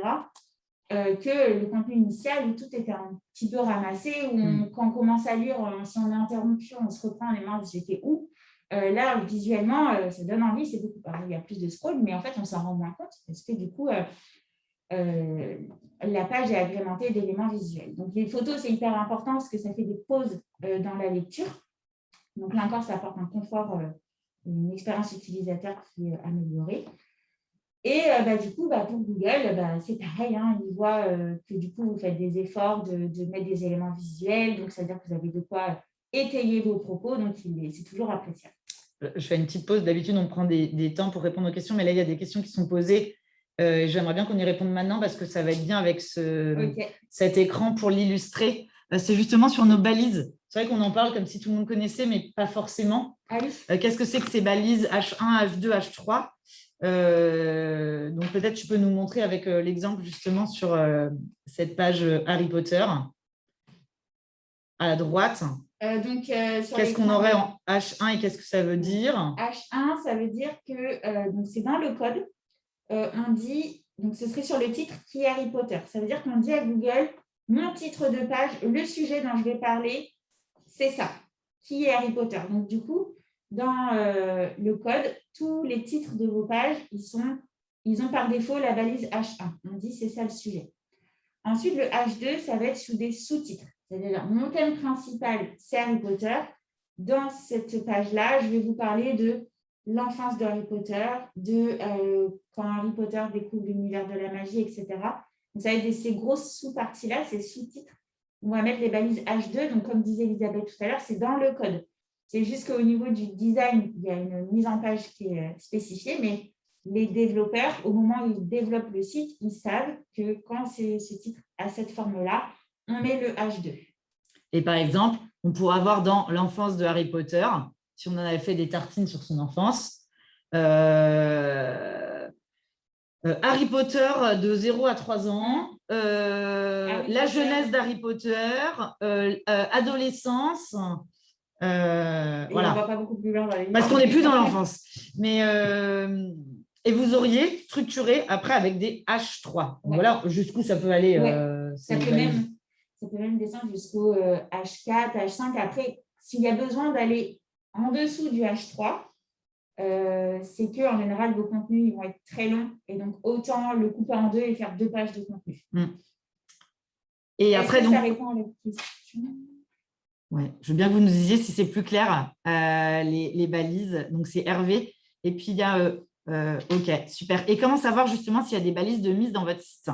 que le contenu initial où tout était un petit peu ramassé, où quand on commence à lire, si on est interrompu, on se reprend, on est demande j'étais où. Là, visuellement, ça donne envie, c'est beaucoup. Alors, il y a plus de scroll, mais en fait, on s'en rend moins compte parce que du coup, la page est agrémentée d'éléments visuels. Donc, les photos, c'est hyper important parce que ça fait des pauses dans la lecture. Donc, là encore, ça apporte un confort, une expérience utilisateur qui est améliorée. Et du coup, pour Google, c'est pareil. Il voit que du coup, vous faites des efforts de mettre des éléments visuels. Donc, ça veut dire que vous avez de quoi étayer vos propos. Donc, c'est toujours appréciable. Je fais une petite pause. D'habitude, on prend des temps pour répondre aux questions. Mais là, il y a des questions qui sont posées. J'aimerais bien qu'on y réponde maintenant parce que ça va être bien avec cet écran pour l'illustrer. C'est justement sur nos balises. C'est vrai qu'on en parle comme si tout le monde connaissait, mais pas forcément. Ah oui. Qu'est-ce que c'est que ces balises H1, H2, H3 ? Donc, peut-être tu peux nous montrer avec l'exemple justement sur cette page Harry Potter. À la droite. Qu'est-ce qu'on aurait en H1 et qu'est-ce que ça veut dire? H1, ça veut dire que c'est dans le code. On dit, donc ce serait sur le titre qui est Harry Potter. Ça veut dire qu'on dit à Google, mon titre de page, le sujet dont je vais parler, c'est ça, qui est Harry Potter. Donc du coup, dans le code, tous les titres de vos pages, ils ont par défaut la balise H1. On dit c'est ça le sujet. Ensuite, le H2, ça va être sous des sous-titres. C'est-à-dire, mon thème principal, c'est Harry Potter. Dans cette page-là, je vais vous parler de l'enfance de Harry Potter, quand Harry Potter découvre l'univers de la magie, etc. Donc, ça va être ces grosses sous-parties-là, ces sous-titres. On va mettre les balises H2. Donc, comme disait Elisabeth tout à l'heure, c'est dans le code. C'est juste qu'au niveau du design, il y a une mise en page qui est spécifiée, mais les développeurs, au moment où ils développent le site, ils savent que quand ce titre a cette forme-là, on met le H2. Et par exemple, on pourrait avoir dans l'enfance de Harry Potter, si on en avait fait des tartines sur son enfance, Harry Potter de 0 à 3 ans, la jeunesse d'Harry Potter, adolescence. Et voilà. on ne va pas beaucoup plus loin dans les Parce qu'on n'est plus dans l'enfance. Mais, et vous auriez structuré après avec des H3. Donc voilà jusqu'où ça peut aller. Ça peut même descendre jusqu'au H4, H5. Après, s'il y a besoin d'aller en dessous du H3, c'est qu'en général, vos contenus ils vont être très longs. Et donc, autant le couper en deux et faire 2 pages de contenu. Et après, donc, ça répond à la question? Ouais, je veux bien que vous nous disiez si c'est plus clair, les balises. Donc, c'est Hervé. Et puis, il y a… OK, super. Et comment savoir justement s'il y a des balises de mise dans votre site?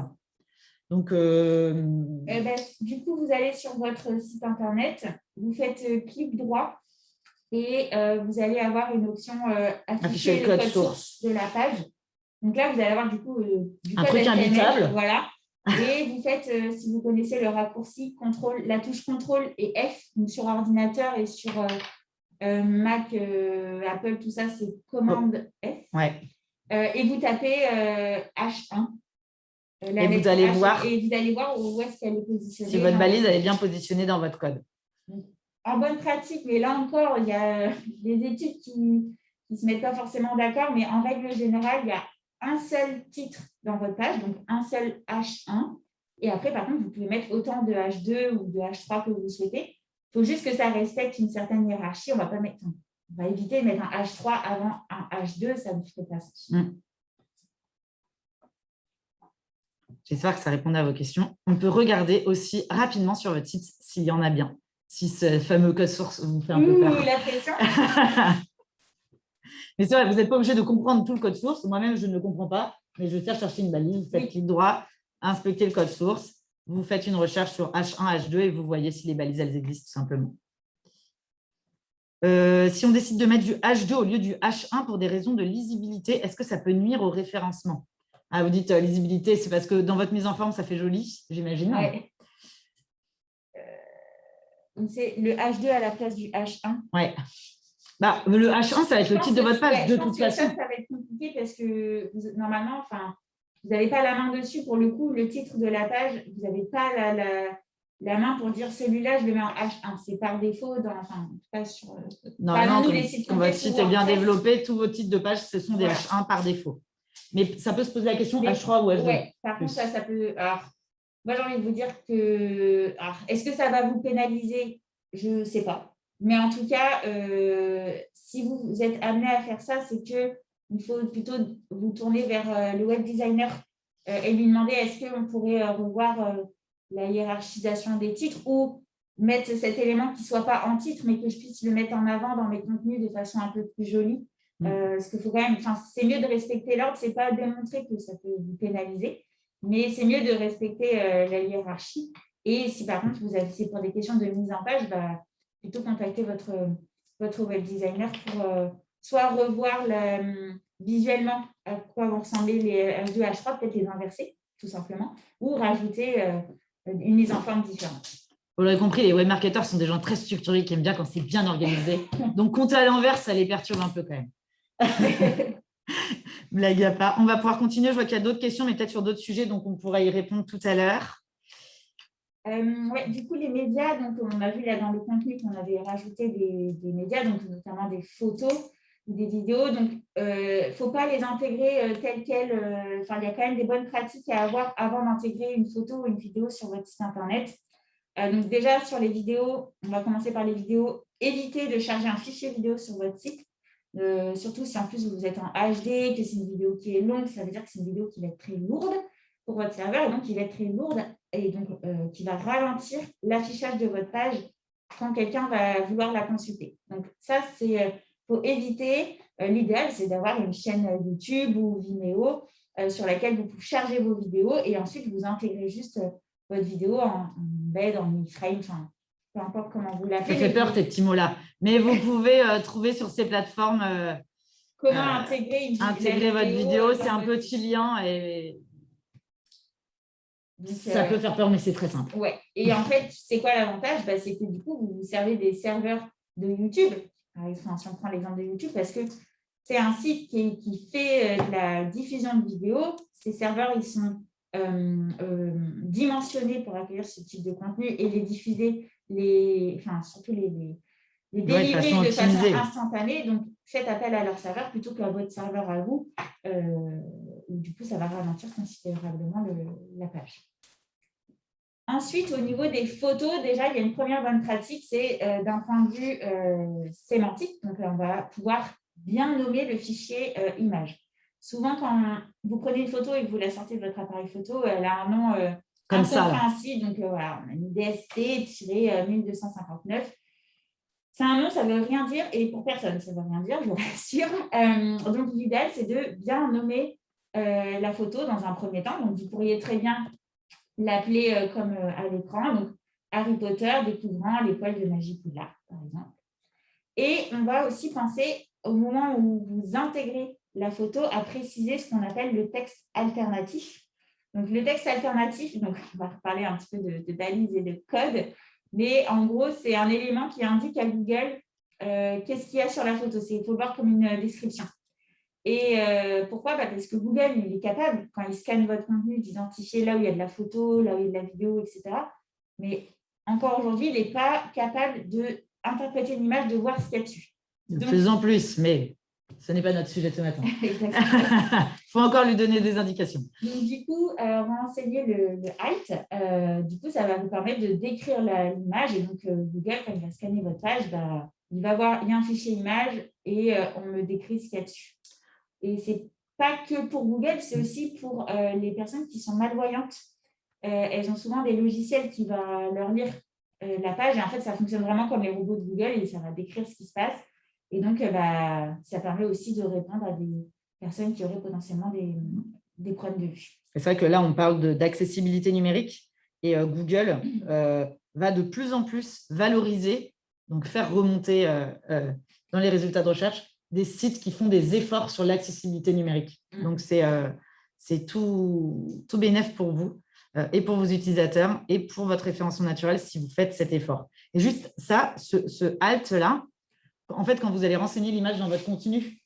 Donc, du coup, vous allez sur votre site Internet, vous faites clic droit et vous allez avoir une option afficher le code source de la page. Donc là, vous allez avoir du coup un truc invitable. Voilà. Et vous faites, si vous connaissez le raccourci, la touche CTRL et F, donc sur ordinateur et sur Mac, Apple, tout ça, c'est commande F. Ouais. Et vous tapez H1. Et vous allez voir où est-ce qu'elle est positionnée. Si votre balise elle est bien positionnée dans votre code. En bonne pratique, mais là encore, il y a des études qui ne se mettent pas forcément d'accord, mais en règle générale, il y a un seul titre dans votre page, donc un seul H1. Et après, par contre, vous pouvez mettre autant de H2 ou de H3 que vous souhaitez. Il faut juste que ça respecte une certaine hiérarchie. On va éviter de mettre un H3 avant un H2, ça ne ferait pas sens. J'espère que ça répondait à vos questions. On peut regarder aussi rapidement sur votre site s'il y en a bien, si ce fameux code source vous fait un peu peur. La pression. Mais c'est vrai, vous n'êtes pas obligé de comprendre tout le code source. Moi-même, je ne le comprends pas, mais je sais chercher une balise. Vous faites clic droit, inspectez le code source. Vous faites une recherche sur H1, H2 et vous voyez si les balises, elles existent tout simplement. Si on décide de mettre du H2 au lieu du H1 pour des raisons de lisibilité, est-ce que ça peut nuire au référencement? Vous dites lisibilité, c'est parce que dans votre mise en forme, ça fait joli, j'imagine. Ouais. C'est le H2 à la place du H1. Ouais. Le H1, ça va être le titre de votre page, de toute façon. Ça va être compliqué parce que normalement, vous n'avez pas la main dessus. Pour le coup, le titre de la page, vous n'avez pas la main pour dire celui-là, je le mets en H1. C'est par défaut. Pas sur. Non, quand votre site est bien développé, tous vos titres de page, ce sont des H1 par défaut. Mais ça peut se poser la question H3 ou H2. Oui, par contre, ça peut. Alors, moi, j'ai envie de vous dire que. Est-ce que ça va vous pénaliser? Je ne sais pas. Mais en tout cas, si vous êtes amené à faire ça, c'est qu'il faut plutôt vous tourner vers le web designer et lui demander est-ce qu'on pourrait revoir la hiérarchisation des titres ou mettre cet élément qui ne soit pas en titre, mais que je puisse le mettre en avant dans mes contenus de façon un peu plus jolie. Parce qu'il faut quand même, c'est mieux de respecter l'ordre, c'est pas démontrer que ça peut vous pénaliser, mais c'est mieux de respecter la hiérarchie. Et si par contre c'est pour des questions de mise en page, plutôt contacter votre web designer pour soit revoir visuellement à quoi vont ressembler les H2, H3, peut-être les inverser tout simplement, ou rajouter une mise en forme différente. Vous l'avez compris, les webmarketeurs sont des gens très structurés qui aiment bien quand c'est bien organisé. Donc, compter à l'envers, ça les perturbe un peu quand même. Blague à part. On va pouvoir continuer. Je vois qu'il y a d'autres questions, mais peut-être sur d'autres sujets, donc on pourra y répondre tout à l'heure. Du coup, les médias, donc on a vu là dans le contenu qu'on avait rajouté des médias, donc notamment des photos ou des vidéos. Donc, il ne faut pas les intégrer telles quelles. Il y a quand même des bonnes pratiques à avoir avant d'intégrer une photo ou une vidéo sur votre site Internet. Donc déjà, sur les vidéos, on va commencer par les vidéos. Évitez de charger un fichier vidéo sur votre site. Surtout si en plus vous êtes en HD, que c'est une vidéo qui est longue, ça veut dire que c'est une vidéo qui va être très lourde pour votre serveur et donc qui va être très lourde et donc qui va ralentir l'affichage de votre page quand quelqu'un va vouloir la consulter. Donc ça, c'est faut éviter, l'idéal, c'est d'avoir une chaîne YouTube ou Vimeo sur laquelle vous pouvez charger vos vidéos et ensuite vous intégrez juste votre vidéo en embed, en iframe, enfin, peu importe comment vous l'appelez. Ça fait peur, tes petits mots-là. Mais vous pouvez trouver sur ces plateformes comment intégrer votre vidéo. C'est un petit lien et donc, ça peut faire peur, mais c'est très simple. Ouais. Et en fait, c'est quoi l'avantage? C'est que du coup, vous vous servez des serveurs de YouTube. Si on prend l'exemple de YouTube, parce que c'est un site qui fait de la diffusion de vidéos. Ces serveurs, ils sont dimensionnés pour accueillir ce type de contenu et les diffuser, surtout les délivrer de façon instantanée. Donc, faites appel à leur serveur plutôt qu'à votre serveur à vous. Du coup, ça va ralentir considérablement la page. Ensuite, au niveau des photos, déjà, il y a une première bonne pratique, c'est d'un point de vue sémantique. Donc, on va pouvoir bien nommer le fichier image. Souvent, quand vous prenez une photo et que vous la sortez de votre appareil photo, elle a un nom incompréhensible. Donc, voilà, on a mis DST-1259. C'est un nom, ça ne veut rien dire, et pour personne, ça ne veut rien dire, je vous rassure. Donc, l'idéal, c'est de bien nommer la photo dans un premier temps. Donc, vous pourriez très bien l'appeler comme à l'écran, donc Harry Potter découvrant les poils de magie Poudlard, par exemple. Et on va aussi penser, au moment où vous intégrez la photo, à préciser ce qu'on appelle le texte alternatif. Donc, le texte alternatif, donc on va reparler un petit peu de balises et de code, mais en gros, c'est un élément qui indique à Google qu'est-ce qu'il y a sur la photo. Il faut voir comme une description. Et pourquoi? Parce que Google, il est capable, quand il scanne votre contenu, d'identifier là où il y a de la photo, là où il y a de la vidéo, etc. Mais encore aujourd'hui, il n'est pas capable d'interpréter une image, de voir ce qu'il y a dessus. De plus en plus, mais ce n'est pas notre sujet de ce matin. Il faut encore lui donner des indications. Donc, du coup, on va enseigner le alt. Du coup, ça va vous permettre de décrire l'image. Et donc, Google, quand il va scanner votre page, il va voir, il y a un fichier image et on me décrit ce qu'il y a dessus. Et ce n'est pas que pour Google, c'est aussi pour les personnes qui sont malvoyantes. Elles ont souvent des logiciels qui vont leur lire la page. Et en fait, ça fonctionne vraiment comme les robots de Google et ça va décrire ce qui se passe. Et donc, ça permet aussi de répondre à des personnes qui auraient potentiellement des problèmes de vue. C'est vrai que là, on parle d'accessibilité numérique et Google va de plus en plus valoriser, donc faire remonter dans les résultats de recherche des sites qui font des efforts sur l'accessibilité numérique. Donc, c'est tout bénéf pour vous et pour vos utilisateurs et pour votre référencement naturel si vous faites cet effort. Et juste ça, ce alt-là, en fait, quand vous allez renseigner l'image dans votre contenu,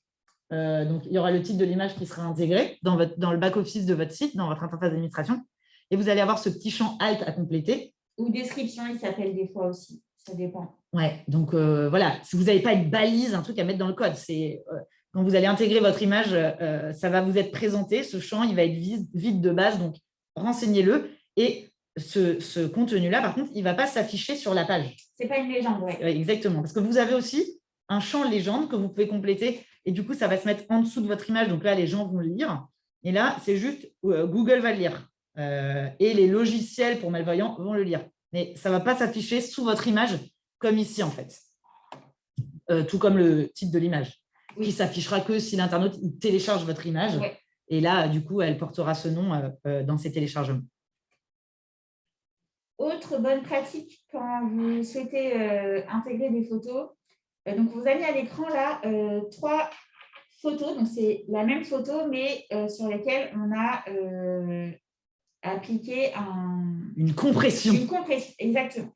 donc il y aura le titre de l'image qui sera intégré dans le back-office de votre site, dans votre interface d'administration, et vous allez avoir ce petit champ alt à compléter. Ou description, il s'appelle des fois aussi, ça dépend. Ouais, donc voilà, si vous n'avez pas une balise, un truc à mettre dans le code, c'est quand vous allez intégrer votre image, ça va vous être présenté, ce champ, il va être vide de base, donc renseignez-le. Et ce contenu-là, par contre, il ne va pas s'afficher sur la page. Ce n'est pas une légende, oui. Exactement, parce que vous avez aussi un champ légende que vous pouvez compléter et du coup, ça va se mettre en dessous de votre image. Donc là, les gens vont le lire. Et là, c'est juste Google va le lire. Et les logiciels pour malvoyants vont le lire. Mais ça ne va pas s'afficher sous votre image comme ici, en fait. Tout comme le titre de l'image, qui s'affichera que si l'internaute télécharge votre image. Ouais. Et là, du coup, elle portera ce nom dans ses téléchargements. Autre bonne pratique quand vous souhaitez intégrer des photos. Donc, vous avez mis à l'écran là 3 photos. Donc, c'est la même photo, mais sur lesquelles on a appliqué une compression. Une compression, exactement.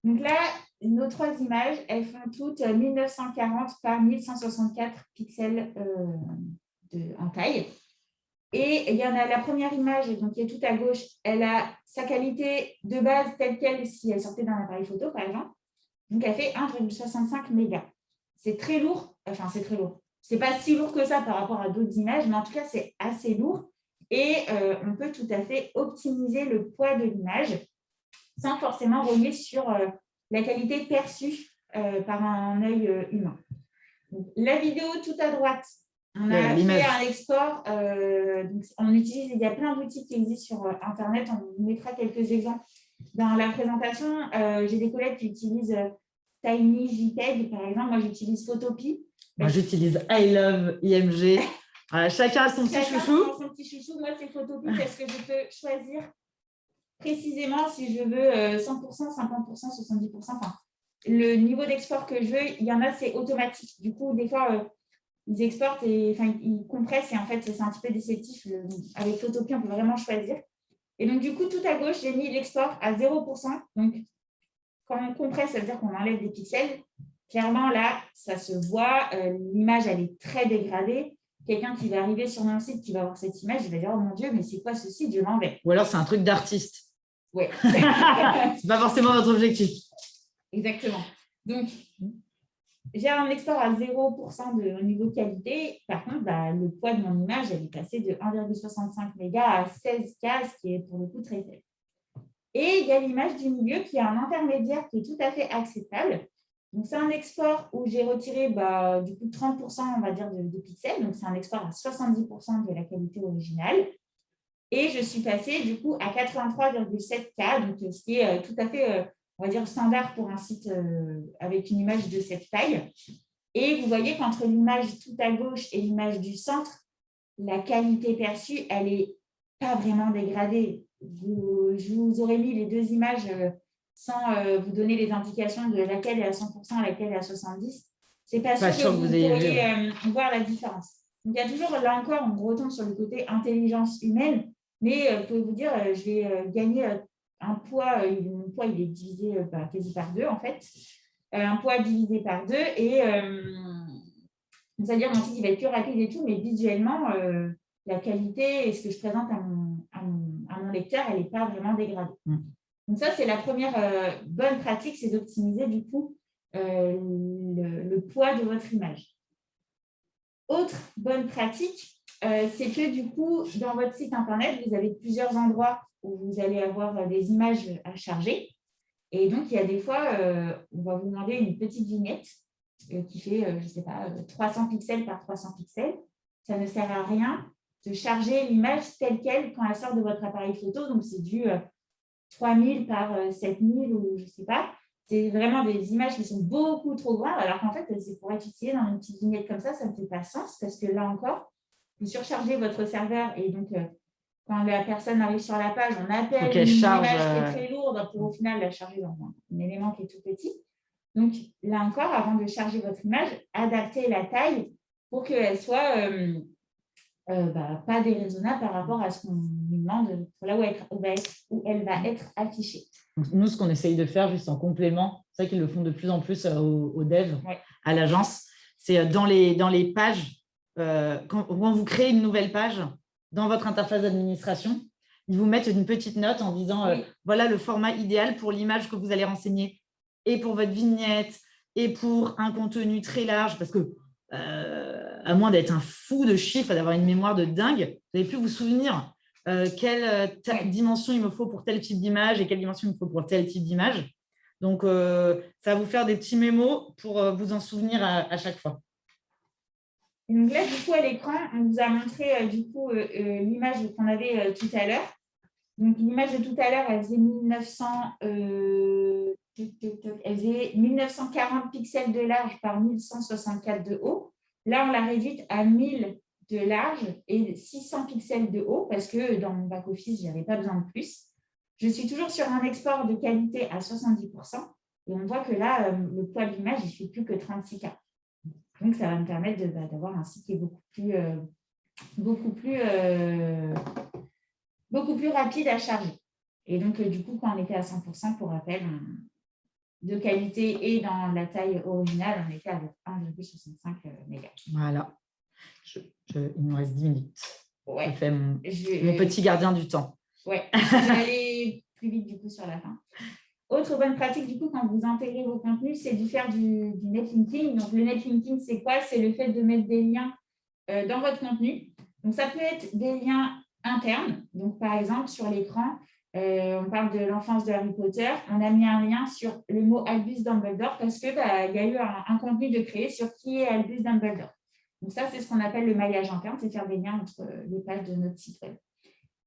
Donc là, nos 3 images, elles font toutes 1940 par 1164 pixels en taille. Et il y en a la première image, donc qui est tout à gauche, elle a sa qualité de base telle qu'elle si elle sortait d'un appareil photo, par exemple. Donc, elle fait 1,65 mégas. C'est très lourd. Enfin, c'est très lourd. Ce n'est pas si lourd que ça par rapport à d'autres images, mais en tout cas, c'est assez lourd. Et on peut tout à fait optimiser le poids de l'image sans forcément rogner sur la qualité perçue par un œil humain. Donc, la vidéo tout à droite, on a fait un export. Donc on utilise, il y a plein d'outils qui existent sur Internet. On vous mettra quelques exemples dans la présentation. J'ai des collègues qui utilisent TinyJPEG, par exemple. Moi, j'utilise Photopea. Moi, j'utilise I Love IMG. Chacun a son petit chouchou. Son petit chouchou. Moi, c'est Photopea parce que je peux choisir précisément si je veux 100%, 50%, 70%. Enfin, le niveau d'export que je veux, il y en a, c'est automatique. Du coup, des fois, ils exportent et ils compressent et en fait, c'est un petit peu déceptif. Avec Photopea, on peut vraiment choisir. Et donc, du coup, tout à gauche, j'ai mis l'export à 0%. Donc, quand on compresse, ça veut dire qu'on enlève des pixels. Clairement, là, ça se voit. L'image, elle est très dégradée. Quelqu'un qui va arriver sur mon site, qui va voir cette image, il va dire « Oh mon Dieu, mais c'est quoi ce site? Je l'enlève. » Ou alors, c'est un truc d'artiste. Ouais. C'est pas forcément votre objectif. Exactement. Donc, j'ai un export à 0% au niveau qualité. Par contre, le poids de mon image, elle est passée de 1,65 mégas à 16K, ce qui est pour le coup très faible. Et il y a l'image du milieu qui est un intermédiaire qui est tout à fait acceptable. Donc, c'est un export où j'ai retiré du coup 30%, on va dire, de pixels. Donc, c'est un export à 70% de la qualité originale. Et je suis passée du coup à 83,7K, donc ce qui est tout à fait, on va dire, standard pour un site avec une image de cette taille. Et vous voyez qu'entre l'image tout à gauche et l'image du centre, la qualité perçue, elle n'est pas vraiment dégradée. Je vous aurais mis les deux images sans vous donner les indications de laquelle est à 100%, laquelle est à 70%. C'est pas sûr que vous pourriez voir la différence. Donc, il y a toujours, là encore, on retombe sur le côté intelligence humaine, mais je peux vous dire, je vais gagner un poids, mon poids, il est divisé quasi par 2, en fait. Un poids divisé par 2, et c'est-à-dire mon site, il va être plus rapide et tout, mais visuellement, la qualité et ce que je présente à mon lecteur, elle n'est pas vraiment dégradée. Donc ça, c'est la première bonne pratique, c'est d'optimiser du coup le poids de votre image. Autre bonne pratique, c'est que du coup, dans votre site internet, vous avez plusieurs endroits où vous allez avoir des images à charger. Et donc, il y a des fois, on va vous demander une petite vignette qui fait, je ne sais pas, 300 pixels par 300 pixels. Ça ne sert à rien de charger l'image telle qu'elle quand elle sort de votre appareil photo. Donc, c'est du 3000 par 7000 ou je ne sais pas. C'est vraiment des images qui sont beaucoup trop grandes, alors qu'en fait, c'est pour être utilisé dans une petite vignette comme ça ne fait pas sens parce que là encore, vous surchargez votre serveur et donc, quand la personne arrive sur la page, on appelle une image qui est très lourde pour au final la charger dans un élément qui est tout petit. Donc, là encore, avant de charger votre image, adaptez la taille pour qu'elle soit pas déraisonnable par rapport à ce qu'on lui demande pour là où elle va être affichée. Nous, ce qu'on essaye de faire, juste en complément, c'est vrai qu'ils le font de plus en plus aux devs, à l'agence, c'est dans les pages, quand vous créez une nouvelle page, dans votre interface d'administration, ils vous mettent une petite note en disant voilà le format idéal pour l'image que vous allez renseigner et pour votre vignette et pour un contenu très large, parce que à moins d'être un fou de chiffres, d'avoir une mémoire de dingue, vous n'allez plus vous souvenir quelle dimension il me faut pour tel type d'image et quelle dimension il me faut pour tel type d'image. Donc, ça va vous faire des petits mémos pour vous en souvenir à chaque fois. Et donc là, du coup, à l'écran, on vous a montré l'image qu'on avait tout à l'heure. Donc, l'image de tout à l'heure, elle faisait 1940 pixels de large par 1164 de haut. Là, on l'a réduite à 1000 de large et 600 pixels de haut parce que dans mon back-office, je n'avais pas besoin de plus. Je suis toujours sur un export de qualité à 70% et on voit que là, le poids de l'image, il ne fait plus que 36K. Donc, ça va me permettre d'avoir un site qui est beaucoup plus rapide à charger. Et donc, du coup, quand on était à 100%, pour rappel, de qualité et dans la taille originale, on était avec 1,65 mégas. Voilà. Il nous reste 10 minutes. Ouais. Je fais mon petit gardien du temps. Ouais, je vais aller plus vite du coup sur la fin. Autre bonne pratique, du coup, quand vous intégrez vos contenus, c'est de faire du netlinking. Donc, le netlinking, c'est quoi? C'est le fait de mettre des liens dans votre contenu. Donc, ça peut être des liens internes. Donc, par exemple, sur l'écran, on parle de l'enfance de Harry Potter. On a mis un lien sur le mot Albus Dumbledore parce qu'il y a eu un contenu de créer sur qui est Albus Dumbledore. Donc, ça, c'est ce qu'on appelle le maillage interne, c'est faire des liens entre les pages de notre site web.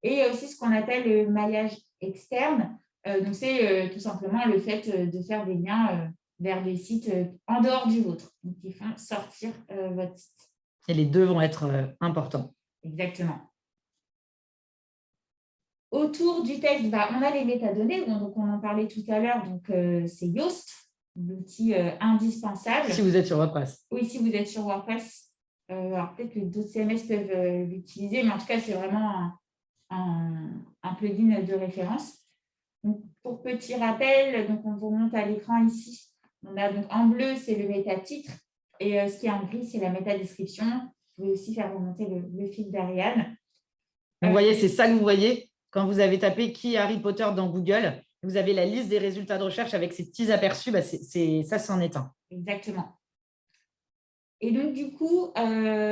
Et il y a aussi ce qu'on appelle le maillage externe. Donc, c'est tout simplement le fait de faire des liens vers des sites en dehors du vôtre, donc qui font sortir votre site. Et les deux vont être importants. Exactement. Autour du texte, on a les métadonnées, donc on en parlait tout à l'heure, donc c'est Yoast, l'outil indispensable. Si vous êtes sur WordPress. Oui, si vous êtes sur WordPress. Alors peut-être que d'autres CMS peuvent l'utiliser, mais en tout cas, c'est vraiment un plugin de référence. Donc, pour petit rappel, donc on vous remonte à l'écran ici. On a donc en bleu, c'est le métatitre, et ce qui est en gris, c'est la métadescription. Vous pouvez aussi faire remonter le fil d'Ariane. Vous voyez, c'est ça que vous voyez quand vous avez tapé qui est Harry Potter dans Google. Vous avez la liste des résultats de recherche avec ces petits aperçus. Ça, c'en est un. Exactement. Et donc, du coup,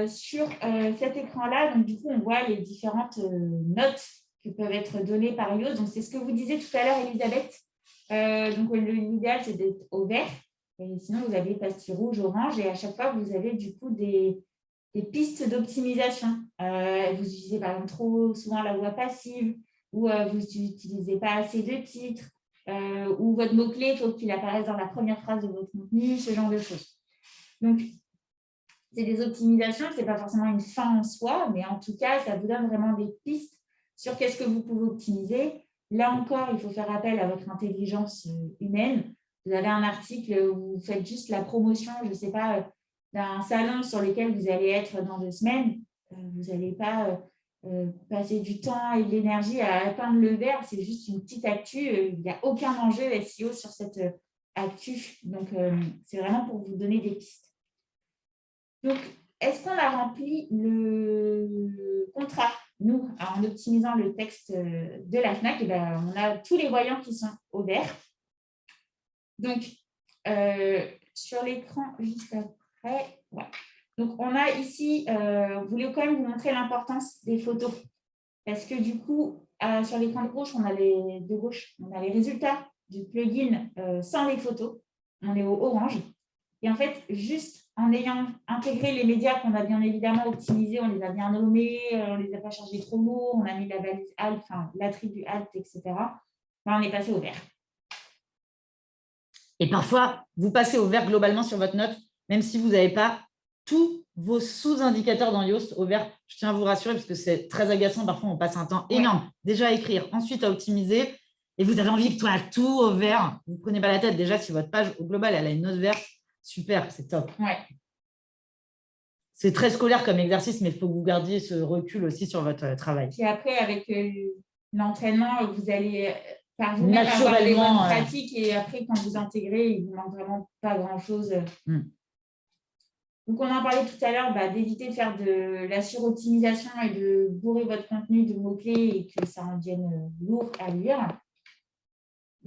sur cet écran-là, donc, du coup, on voit les différentes notes qui peuvent être données par Yoast. Donc, c'est ce que vous disiez tout à l'heure, Elisabeth. Donc, l'idéal, c'est d'être au vert. Et sinon, vous avez pastille rouge, orange. Et à chaque fois, vous avez du coup des pistes d'optimisation. Vous utilisez par exemple trop souvent la voix passive, ou vous n'utilisez pas assez de titres, ou votre mot-clé, il faut qu'il apparaisse dans la première phrase de votre contenu, ce genre de choses. Donc, c'est des optimisations, ce n'est pas forcément une fin en soi, mais en tout cas, ça vous donne vraiment des pistes sur qu'est-ce que vous pouvez optimiser. Là encore, il faut faire appel à votre intelligence humaine. Vous avez un article où vous faites juste la promotion, je ne sais pas, d'un salon sur lequel vous allez être dans 2 semaines. Vous n'allez pas passer du temps et de l'énergie à atteindre le vert. C'est juste une petite actu. Il n'y a aucun enjeu SEO sur cette actu. Donc, c'est vraiment pour vous donner des pistes. Donc, est-ce qu'on a rempli le contrat, nous, en optimisant le texte de la FNAC? On a tous les voyants qui sont au vert. Donc, sur l'écran juste après, ouais. Donc, on a ici, je voulais quand même vous montrer l'importance des photos. Parce que du coup, sur l'écran de gauche, on a les résultats du plugin sans les photos. On est au orange. Et en fait, juste en ayant intégré les médias qu'on a bien évidemment optimisés, on les a bien nommés, on ne les a pas chargés trop lourd, on a mis la valise alt, enfin l'attribut alt, etc. On est passé au vert. Et parfois, vous passez au vert globalement sur votre note, même si vous n'avez pas tous vos sous-indicateurs dans Yoast au vert. Je tiens à vous rassurer parce que c'est très agaçant. Parfois, on passe un temps énorme déjà à écrire, ensuite à optimiser. Et vous avez envie que tout au vert. Vous ne prenez pas la tête. Déjà, si votre page au global, elle a une note verte, super, c'est top. Ouais. C'est très scolaire comme exercice, mais il faut que vous gardiez ce recul aussi sur votre travail. Puis après, avec l'entraînement, vous allez par vous-même naturellement avoir des bonnes pratiques. Et après, quand vous intégrez, il ne vous manque vraiment pas grand-chose. Donc, on en parlait tout à l'heure, d'éviter de faire de la suroptimisation et de bourrer votre contenu de mots-clés et que ça en devienne lourd à lire.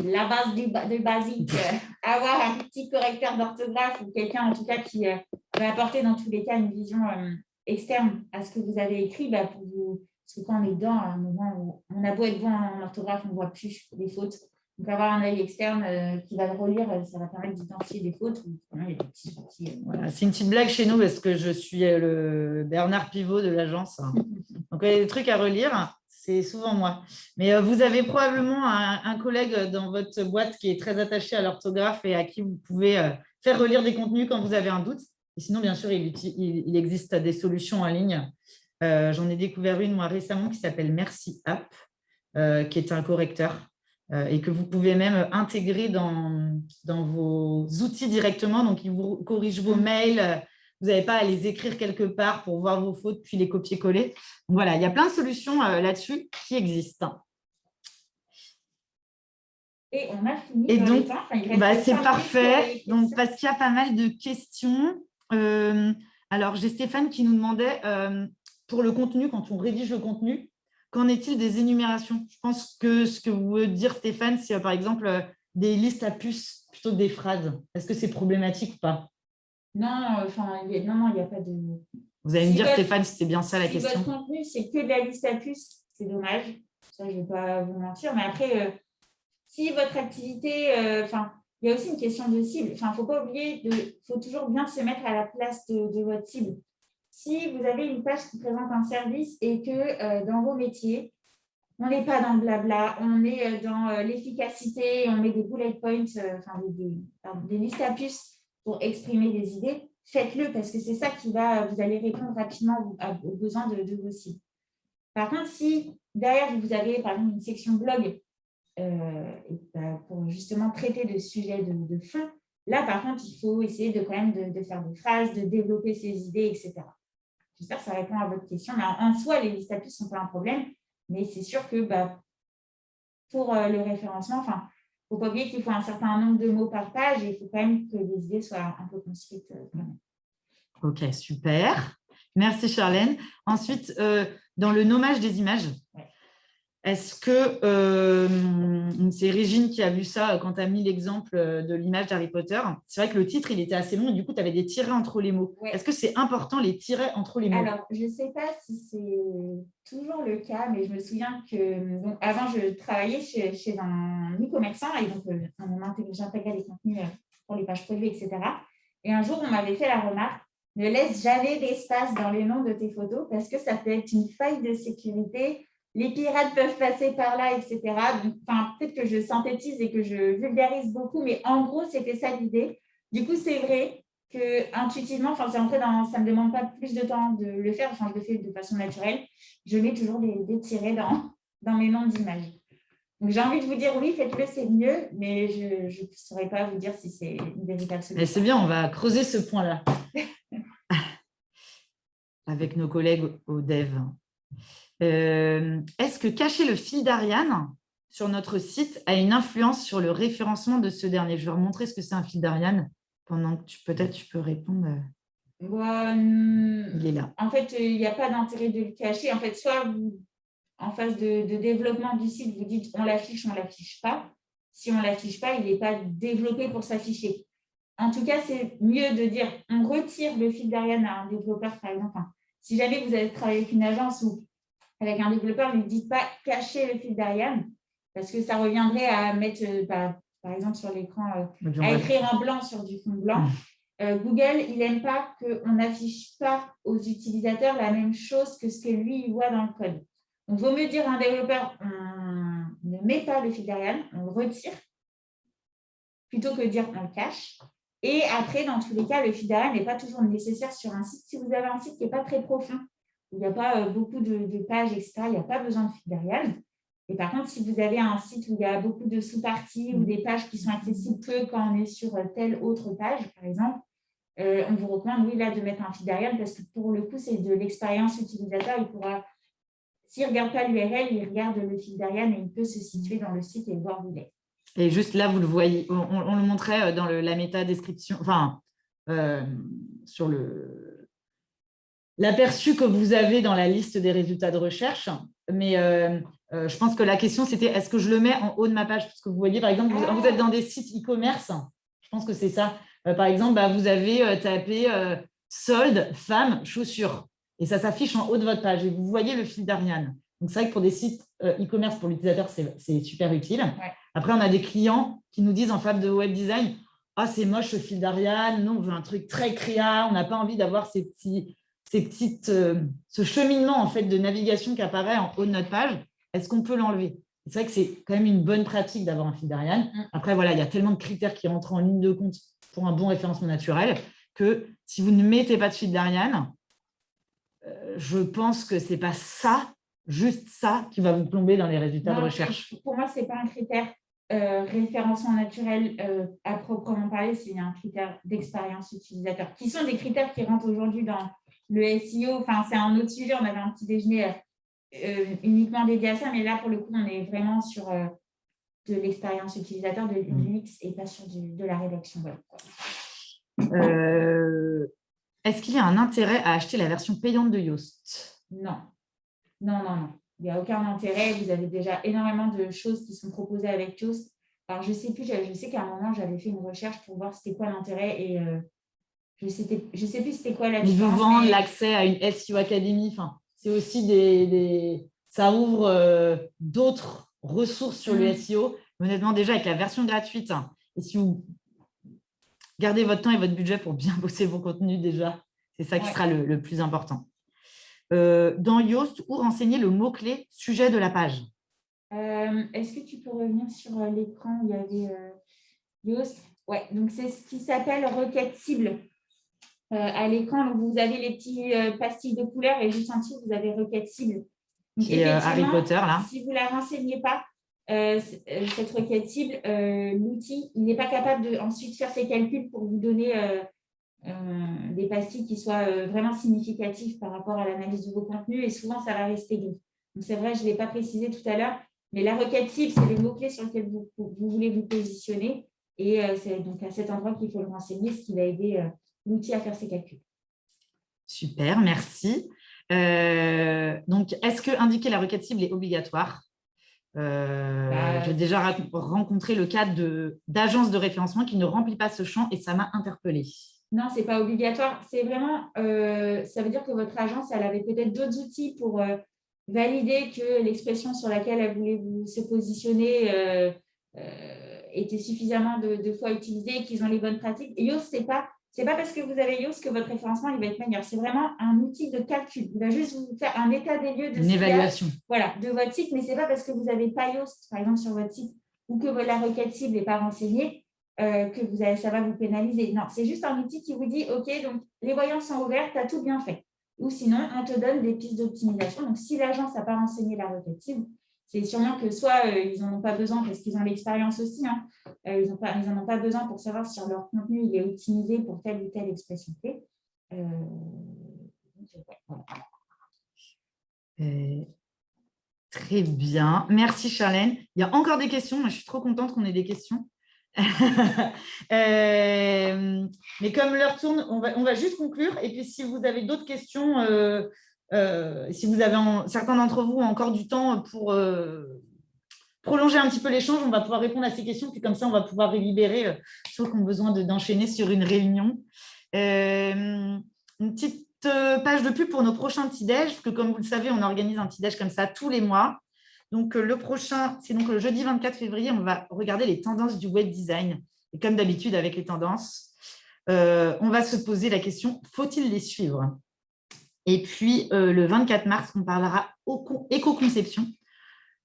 La base de basique, avoir un petit correcteur d'orthographe ou quelqu'un en tout cas qui va apporter dans tous les cas une vision externe à ce que vous avez écrit pour vous, parce que quand on est dedans, à un moment où on a beau être bon en orthographe, on ne voit plus les fautes. Donc avoir un œil externe qui va le relire, ça va permettre d'identifier des fautes. Il y a des petits outils. Voilà, c'est une petite blague chez nous parce que je suis le Bernard Pivot de l'agence. Donc il y a des trucs à relire. C'est souvent moi. Mais vous avez probablement un collègue dans votre boîte qui est très attaché à l'orthographe et à qui vous pouvez faire relire des contenus quand vous avez un doute. Et sinon, bien sûr, il existe des solutions en ligne. J'en ai découvert une moi récemment qui s'appelle Merci App, qui est un correcteur et que vous pouvez même intégrer dans vos outils directement. Donc, il vous corrige vos mails. Vous n'avez pas à les écrire quelque part pour voir vos fautes, puis les copier-coller. Donc, voilà, il y a plein de solutions là-dessus qui existent. Et on a fini. Et donc, c'est parfait. Donc, parce qu'il y a pas mal de questions. Alors, j'ai Stéphane qui nous demandait, pour le contenu, quand on rédige le contenu, qu'en est-il des énumérations? Je pense que ce que vous voulez dire, Stéphane, c'est par exemple des listes à puces plutôt que des phrases. Est-ce que c'est problématique ou pas? Non, il n'y a pas de… Vous allez me dire, Stéphane, c'était bien ça la question. Si votre contenu, c'est que de la liste à puces, c'est dommage. Ça, je ne vais pas vous mentir. Mais après, si votre activité… il y a aussi une question de cible. Il ne faut pas oublier, il faut toujours bien se mettre à la place de votre cible. Si vous avez une page qui présente un service et que dans vos métiers, on n'est pas dans le blabla, on est dans l'efficacité, on met des bullet points, des listes à puces pour exprimer des idées, faites-le parce que c'est ça qui va, vous allez répondre rapidement aux besoins de vos cibles. Par contre, si derrière, vous avez par exemple une section blog pour justement traiter de sujets de fond, là, par contre, il faut essayer quand même de faire des phrases, de développer ses idées, etc. J'espère que ça répond à votre question. Mais en soi, les listes à puces ne sont pas un problème, mais c'est sûr que pour le référencement, il ne faut pas oublier qu'il faut un certain nombre de mots par page et il faut quand même que les idées soient un peu construites. Ok, super. Merci Charlène. Ensuite, dans le nommage des images, est-ce que c'est Régine qui a vu ça quand tu as mis l'exemple de l'image d'Harry Potter? C'est vrai que le titre, il était assez long et du coup, tu avais des tirets entre les mots. Ouais. Est-ce que c'est important les tirets entre les mots? Alors, je ne sais pas si c'est toujours le cas, mais je me souviens que avant, je travaillais chez un e-commerçant et donc j'intégrais les contenus pour les pages produits, etc. Et un jour, on m'avait fait la remarque, ne laisse jamais d'espace dans les noms de tes photos parce que ça peut être une faille de sécurité. Les pirates peuvent passer par là, etc. Peut-être que je synthétise et que je vulgarise beaucoup, mais en gros, c'était ça l'idée. Du coup, c'est vrai que intuitivement, ça ne me demande pas plus de temps de le faire, je le fais de façon naturelle. Je mets toujours des tirets dans mes noms d'images. Donc, j'ai envie de vous dire oui, faites-le, c'est mieux, mais je ne saurais pas vous dire si c'est une véritable solution. Mais c'est bien, on va creuser ce point-là avec nos collègues au dev. Est-ce que cacher le fil d'Ariane sur notre site a une influence sur le référencement de ce dernier? Je vais remontrer ce que c'est un fil d'Ariane pendant que peut-être tu peux répondre. Il est là. En fait, il n'y a pas d'intérêt de le cacher. En fait, soit en phase de développement du site, vous dites on l'affiche, on ne l'affiche pas. Si on ne l'affiche pas, il n'est pas développé pour s'afficher. En tout cas, c'est mieux de dire on retire le fil d'Ariane à un développeur, par exemple. Si jamais vous avez travaillé avec une agence ou avec un développeur, ne dites pas cacher le fil d'Ariane parce que ça reviendrait à mettre, par exemple, sur l'écran, à écrire en blanc sur du fond blanc. Google, il n'aime pas qu'on n'affiche pas aux utilisateurs la même chose que ce que lui, il voit dans le code. Donc, il vaut mieux dire à un développeur, on ne met pas le fil d'Ariane, on le retire, plutôt que dire on le cache. Et après, dans tous les cas, le fil d'Ariane n'est pas toujours nécessaire sur un site. Si vous avez un site qui n'est pas très profond, il n'y a pas beaucoup de pages, etc., il n'y a pas besoin de fil d'Ariane. Et par contre, si vous avez un site où il y a beaucoup de sous-parties ou des pages qui sont accessibles que quand on est sur telle autre page, par exemple, on vous recommande, oui, là, de mettre un fil d'Ariane parce que pour le coup, c'est de l'expérience utilisateur. Il pourra, s'il ne regarde pas l'URL, il regarde le fil d'Ariane et il peut se situer dans le site et voir où il est. Et juste là, vous le voyez, on le montrait dans la méta-description, sur l'aperçu que vous avez dans la liste des résultats de recherche. Mais je pense que la question, c'était est-ce que je le mets en haut de ma page? Parce que vous voyez, par exemple, vous êtes dans des sites e-commerce. Je pense que c'est ça. Par exemple, vous avez tapé solde, femmes, chaussures. Et ça s'affiche en haut de votre page. Et vous voyez le fil d'Ariane. Donc, c'est vrai que pour des sites e-commerce, pour l'utilisateur, c'est super utile. Ouais. Après, on a des clients qui nous disent en fab de web design, « Ah, c'est moche le fil d'Ariane. Nous, on veut un truc très créa. On n'a pas envie d'avoir ce cheminement en fait, de navigation qui apparaît en haut de notre page. Est-ce qu'on peut l'enlever ?» C'est vrai que c'est quand même une bonne pratique d'avoir un fil d'Ariane. Après, voilà, il y a tellement de critères qui rentrent en ligne de compte pour un bon référencement naturel que si vous ne mettez pas de fil d'Ariane, je pense que ce n'est pas ça, juste ça, qui va vous plomber dans les résultats de recherche. Pour moi, ce n'est pas un critère référencement naturel à proprement parler, c'est un critère d'expérience utilisateur, qui sont des critères qui rentrent aujourd'hui dans le SEO. Enfin, c'est un autre sujet. On avait un petit déjeuner uniquement dédié à ça, mais là, pour le coup, on est vraiment sur de l'expérience utilisateur, de l'UX et pas sur de la rédaction web. Est-ce qu'il y a un intérêt à acheter la version payante de Yoast? Non. Non. Il n'y a aucun intérêt. Vous avez déjà énormément de choses qui sont proposées avec Yoast. Alors, je ne sais plus, je sais qu'à un moment, j'avais fait une recherche pour voir c'était quoi l'intérêt et je ne sais plus c'était quoi la différence. Ils vous vendent l'accès à une SEO Academy. Enfin, c'est aussi ça ouvre d'autres ressources sur le SEO. Honnêtement, déjà, avec la version gratuite, et si vous gardez votre temps et votre budget pour bien bosser vos contenus déjà, c'est ça qui sera le plus important. Dans Yoast, où renseigner le mot-clé sujet de la page? Est-ce que tu peux revenir sur l'écran où il y avait Yoast? Ouais, donc c'est ce qui s'appelle requête cible. À l'écran, donc vous avez les petits pastilles de couleurs et juste en dessous, vous avez requête cible. Donc, Et Harry effectivement, Potter, là. si vous ne la renseignez pas, cette requête cible, l'outil, il n'est pas capable de ensuite faire ses calculs pour vous donner des pastilles qui soient vraiment significatives par rapport à l'analyse de vos contenus et souvent, ça va rester gris. Donc, c'est vrai, je ne l'ai pas précisé tout à l'heure, mais la requête cible, c'est les mots-clés sur lesquels vous voulez vous positionner et c'est donc à cet endroit qu'il faut le renseigner, ce qui va aider l'outil à faire ses calculs. Super, merci. Donc, est-ce que indiquer la requête cible est obligatoire? J'ai déjà rencontré le cas d'agences de référencement qui ne remplit pas ce champ et ça m'a interpellée. Non, ce n'est pas obligatoire. C'est vraiment, ça veut dire que votre agence, elle avait peut-être d'autres outils pour valider que l'expression sur laquelle elle voulait se positionner était suffisamment de fois utilisée et qu'ils ont les bonnes pratiques. Et Yoast, c'est pas parce que vous avez Yoast que votre référencement il va être meilleur. C'est vraiment un outil de calcul. Il va juste vous faire un état des lieux de une évaluation. Voilà, de votre site, mais ce n'est pas parce que vous n'avez pas Yoast, par exemple, sur votre site ou que la requête cible n'est pas renseignée que ça va vous pénaliser. Non, c'est juste un outil qui vous dit, OK, donc les voyances sont ouvertes, tu as tout bien fait. Ou sinon, on te donne des pistes d'optimisation. Donc, si l'agence n'a pas renseigné la requête cible, c'est sûrement que soit ils n'en ont pas besoin parce qu'ils ont l'expérience aussi, hein, ils n'en ont pas besoin pour savoir si leur contenu il est optimisé pour telle ou telle expression clé. Très bien. Merci, Charlène. Il y a encore des questions. Moi, je suis trop contente qu'on ait des questions. Mais comme l'heure tourne, on va juste conclure. Et puis, si vous avez d'autres questions, si vous avez certains d'entre vous ont encore du temps pour prolonger un petit peu l'échange, on va pouvoir répondre à ces questions. Puis comme ça, on va pouvoir libérer ceux qui ont besoin d'enchaîner sur une réunion. Une petite page de pub pour nos prochains petits-déj, parce que comme vous le savez, on organise un petit-déj comme ça tous les mois. Donc, le prochain, c'est donc le jeudi 24 février, on va regarder les tendances du web design. Et comme d'habitude, avec les tendances, on va se poser la question, faut-il les suivre? Et puis, le 24 mars, on parlera éco-conception.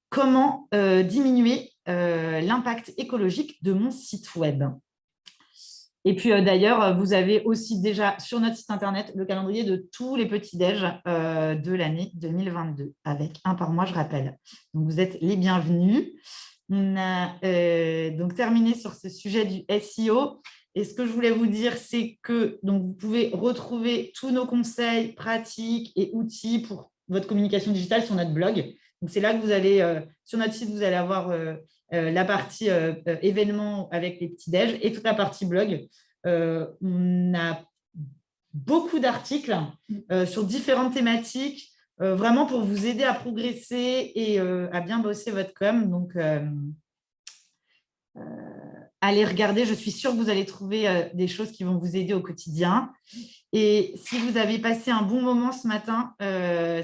Comment diminuer l'impact écologique de mon site web? Et puis, d'ailleurs, vous avez aussi déjà sur notre site internet le calendrier de tous les petits-déj de l'année 2022, avec un par mois, je rappelle. Donc, vous êtes les bienvenus. On a donc terminé sur ce sujet du SEO. Et ce que je voulais vous dire, c'est que donc, vous pouvez retrouver tous nos conseils, pratiques et outils pour votre communication digitale sur notre blog. Donc, c'est là que vous allez, sur notre site, vous allez avoir la partie événements avec les petits-déj et toute la partie blog. On a beaucoup d'articles sur différentes thématiques, vraiment pour vous aider à progresser et à bien bosser votre com. Donc, allez regarder. Je suis sûre que vous allez trouver des choses qui vont vous aider au quotidien. Et si vous avez passé un bon moment ce matin,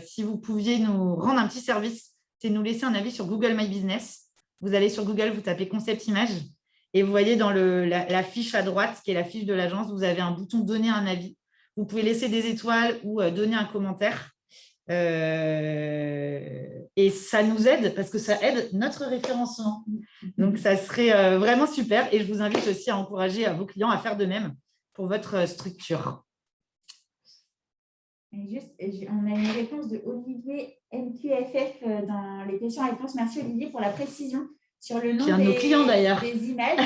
si vous pouviez nous rendre un petit service, c'est nous laisser un avis sur Google My Business. Vous allez sur Google, vous tapez concept image et vous voyez dans la fiche à droite, qui est la fiche de l'agence, vous avez un bouton donner un avis. Vous pouvez laisser des étoiles ou donner un commentaire. Et ça nous aide parce que ça aide notre référencement. Donc, ça serait vraiment super. Et je vous invite aussi à encourager vos clients à faire de même pour votre structure. On a une réponse de Olivier MQFF dans les questions-réponses. Merci Olivier pour la précision sur le nom des images.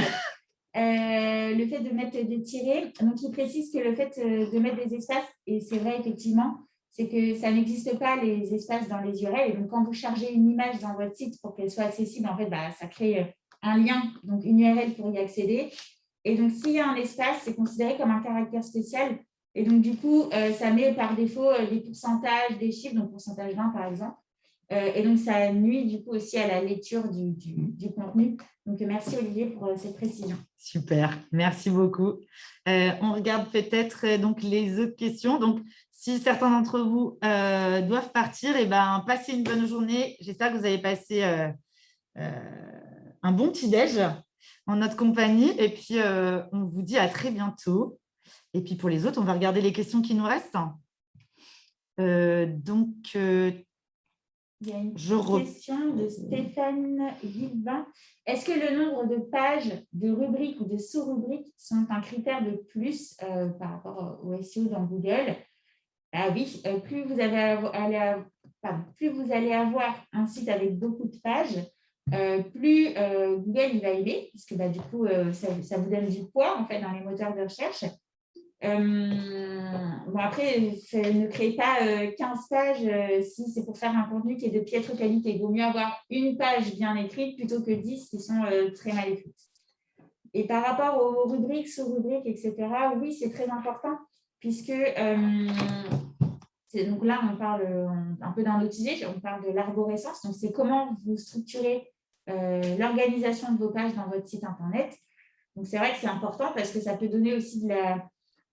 Le fait de mettre des tirets. Donc, il précise que le fait de mettre des espaces, et c'est vrai effectivement, c'est que ça n'existe pas les espaces dans les URL. Et donc, quand vous chargez une image dans votre site pour qu'elle soit accessible, en fait, ça crée un lien, donc une URL pour y accéder. Et donc, s'il y a un espace, c'est considéré comme un caractère spécial. Et donc, du coup, ça met par défaut des pourcentages, des chiffres, donc pourcentage 20 par exemple. Et donc, ça nuit du coup aussi à la lecture du contenu. Donc, merci Olivier pour cette précision. Super, merci beaucoup. On regarde peut-être donc les autres questions. Donc, si certains d'entre vous doivent partir, passez une bonne journée. J'espère que vous avez passé un bon petit-déj en notre compagnie. Et puis, on vous dit à très bientôt. Et puis, pour les autres, on va regarder les questions qui nous restent. Il y a une question de Stéphane Vivin. Est-ce que le nombre de pages, de rubriques ou de sous-rubriques sont un critère de plus par rapport au SEO dans Google? Ah oui, plus vous allez avoir un site avec beaucoup de pages, plus Google il va aider, puisque du coup, ça vous donne du poids en fait, dans les moteurs de recherche. Bon, après, ne créez pas 15 pages si c'est pour faire un contenu qui est de piètre qualité. Il vaut mieux avoir une page bien écrite plutôt que 10 qui sont très mal écrites. Et par rapport aux rubriques, sous-rubriques, etc., oui, c'est très important puisque donc là, on parle un peu d'un autre sujet, on parle de l'arborescence. Donc, c'est comment vous structurez l'organisation de vos pages dans votre site Internet. Donc, c'est vrai que c'est important parce que ça peut donner aussi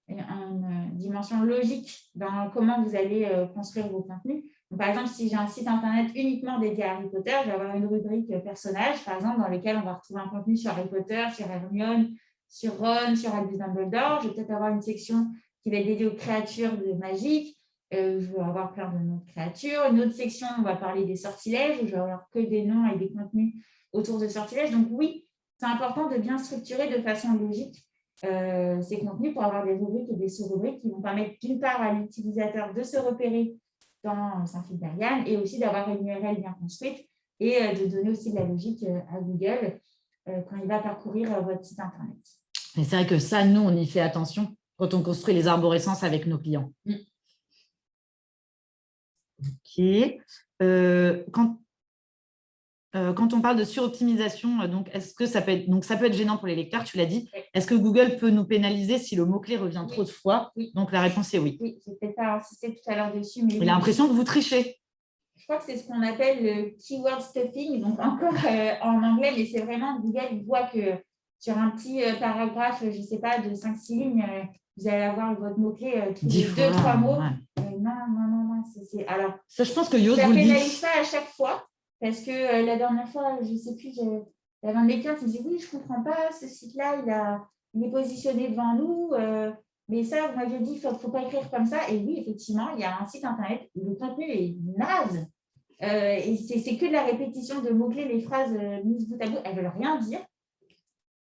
une dimension logique dans comment vous allez construire vos contenus. Donc, par exemple, si j'ai un site Internet uniquement dédié à Harry Potter, je vais avoir une rubrique personnage, par exemple, dans laquelle on va retrouver un contenu sur Harry Potter, sur Hermione, sur Ron, sur Albus Dumbledore. Je vais peut-être avoir une section qui va être dédiée aux créatures magiques. Je vais avoir plein de noms de créatures. Une autre section, on va parler des sortilèges, où je vais avoir que des noms et des contenus autour de sortilèges. Donc oui, c'est important de bien structurer de façon logique ces contenus pour avoir des rubriques et des sous-rubriques qui vont permettre d'une part à l'utilisateur de se repérer dans son fil d'Ariane et aussi d'avoir une URL bien construite et de donner aussi de la logique à Google quand il va parcourir votre site Internet. Mais c'est vrai que ça, nous, on y fait attention quand on construit les arborescences avec nos clients. Ok. Quand on parle de suroptimisation, donc est-ce que ça peut être gênant pour les lecteurs, tu l'as dit. Oui. Est-ce que Google peut nous pénaliser si le mot-clé revient trop de fois? Oui. Donc la réponse est oui. Oui, je n'ai peut-être pas insisté tout à l'heure dessus. Mais j'ai l'impression que vous trichez. Je crois que c'est ce qu'on appelle le keyword stuffing, donc encore en anglais, mais c'est vraiment Google voit que sur un petit paragraphe, je ne sais pas, de 5-6 lignes, vous allez avoir votre mot-clé tous les 2-3 mots. Ouais. Non. Alors, ça, je pense que Yoast vous le dit. Ça ne pénalise pas à chaque fois, parce que la dernière fois, je ne sais plus, il y avait un lecteur qui me dit « Oui, je ne comprends pas, ce site-là, il est positionné devant nous. Mais ça, vous m'avez dit, il ne faut pas écrire comme ça. » Et oui, effectivement, il y a un site Internet où le contenu est naze. Et c'est que de la répétition de mots-clés, les phrases mises bout à bout, elles ne veulent rien dire.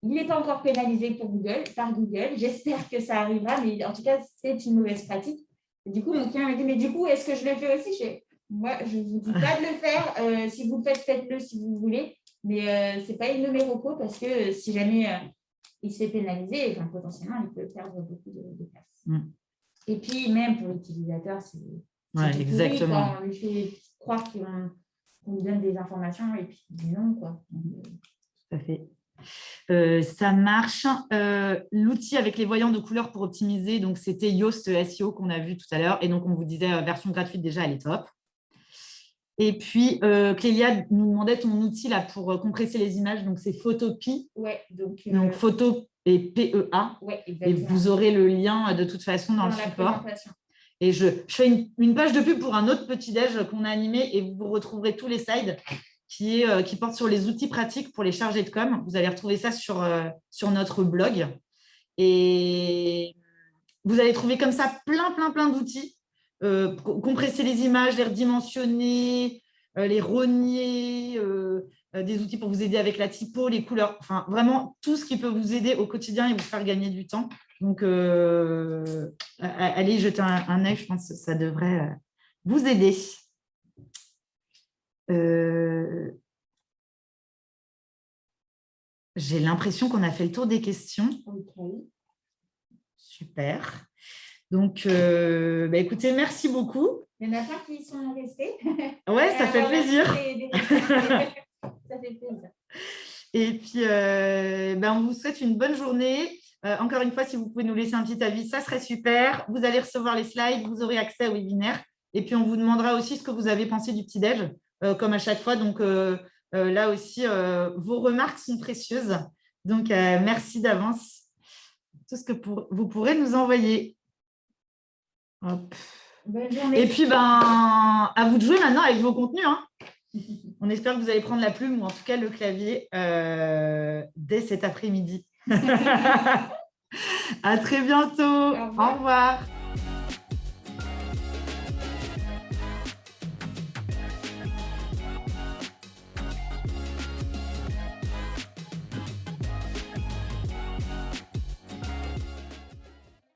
Il n'est pas encore pénalisé par Google. J'espère que ça arrivera, mais en tout cas, c'est une mauvaise pratique. Et du coup, mon client m'a dit, mais du coup, est-ce que je le fais aussi? Moi, je ne vous dis pas de le faire. Si vous le faites, faites-le si vous voulez. Mais ce n'est pas une de mes recos parce que si jamais il se fait pénaliser, potentiellement, il peut perdre beaucoup de place. Et puis, même pour l'utilisateur, c'est exactement. Quand on lui fait croire qu'on lui donne des informations et puis non, quoi. Tout à fait. Ça marche. L'outil avec les voyants de couleurs pour optimiser, donc c'était Yoast SEO qu'on a vu tout à l'heure. Et donc, on vous disait, version gratuite, déjà, elle est top. Et puis, Clélia nous demandait ton outil là, pour compresser les images. Donc, c'est Photopea. Ouais, donc Photo et PEA. Ouais, et vous aurez le lien de toute façon dans le support. Et je fais une page de pub pour un autre petit-déj qu'on a animé et vous retrouverez tous les slides qui portent sur les outils pratiques pour les chargés de com. Vous allez retrouver ça sur notre blog. Et vous allez trouver comme ça plein d'outils. Compresser les images, les redimensionner, les rogner, des outils pour vous aider avec la typo, les couleurs, enfin vraiment tout ce qui peut vous aider au quotidien et vous faire gagner du temps. Donc, allez jeter un œil, je pense que ça devrait vous aider. J'ai l'impression qu'on a fait le tour des questions. Okay. Super. Donc, écoutez, merci beaucoup. Il y en a plein qui sont restés. Ouais, ça fait plaisir. Ça fait plaisir. Et puis, on vous souhaite une bonne journée. Encore une fois, si vous pouvez nous laisser un petit avis, ça serait super. Vous allez recevoir les slides, vous aurez accès au webinaire. Et puis, on vous demandera aussi ce que vous avez pensé du petit-déj, comme à chaque fois. Donc, là aussi, vos remarques sont précieuses. Donc, merci d'avance. Tout ce que vous pourrez nous envoyer. Hop. Bonne journée. Et puis, à vous de jouer maintenant avec vos contenus. Hein. On espère que vous allez prendre la plume ou en tout cas le clavier dès cet après-midi. À très bientôt. Au revoir.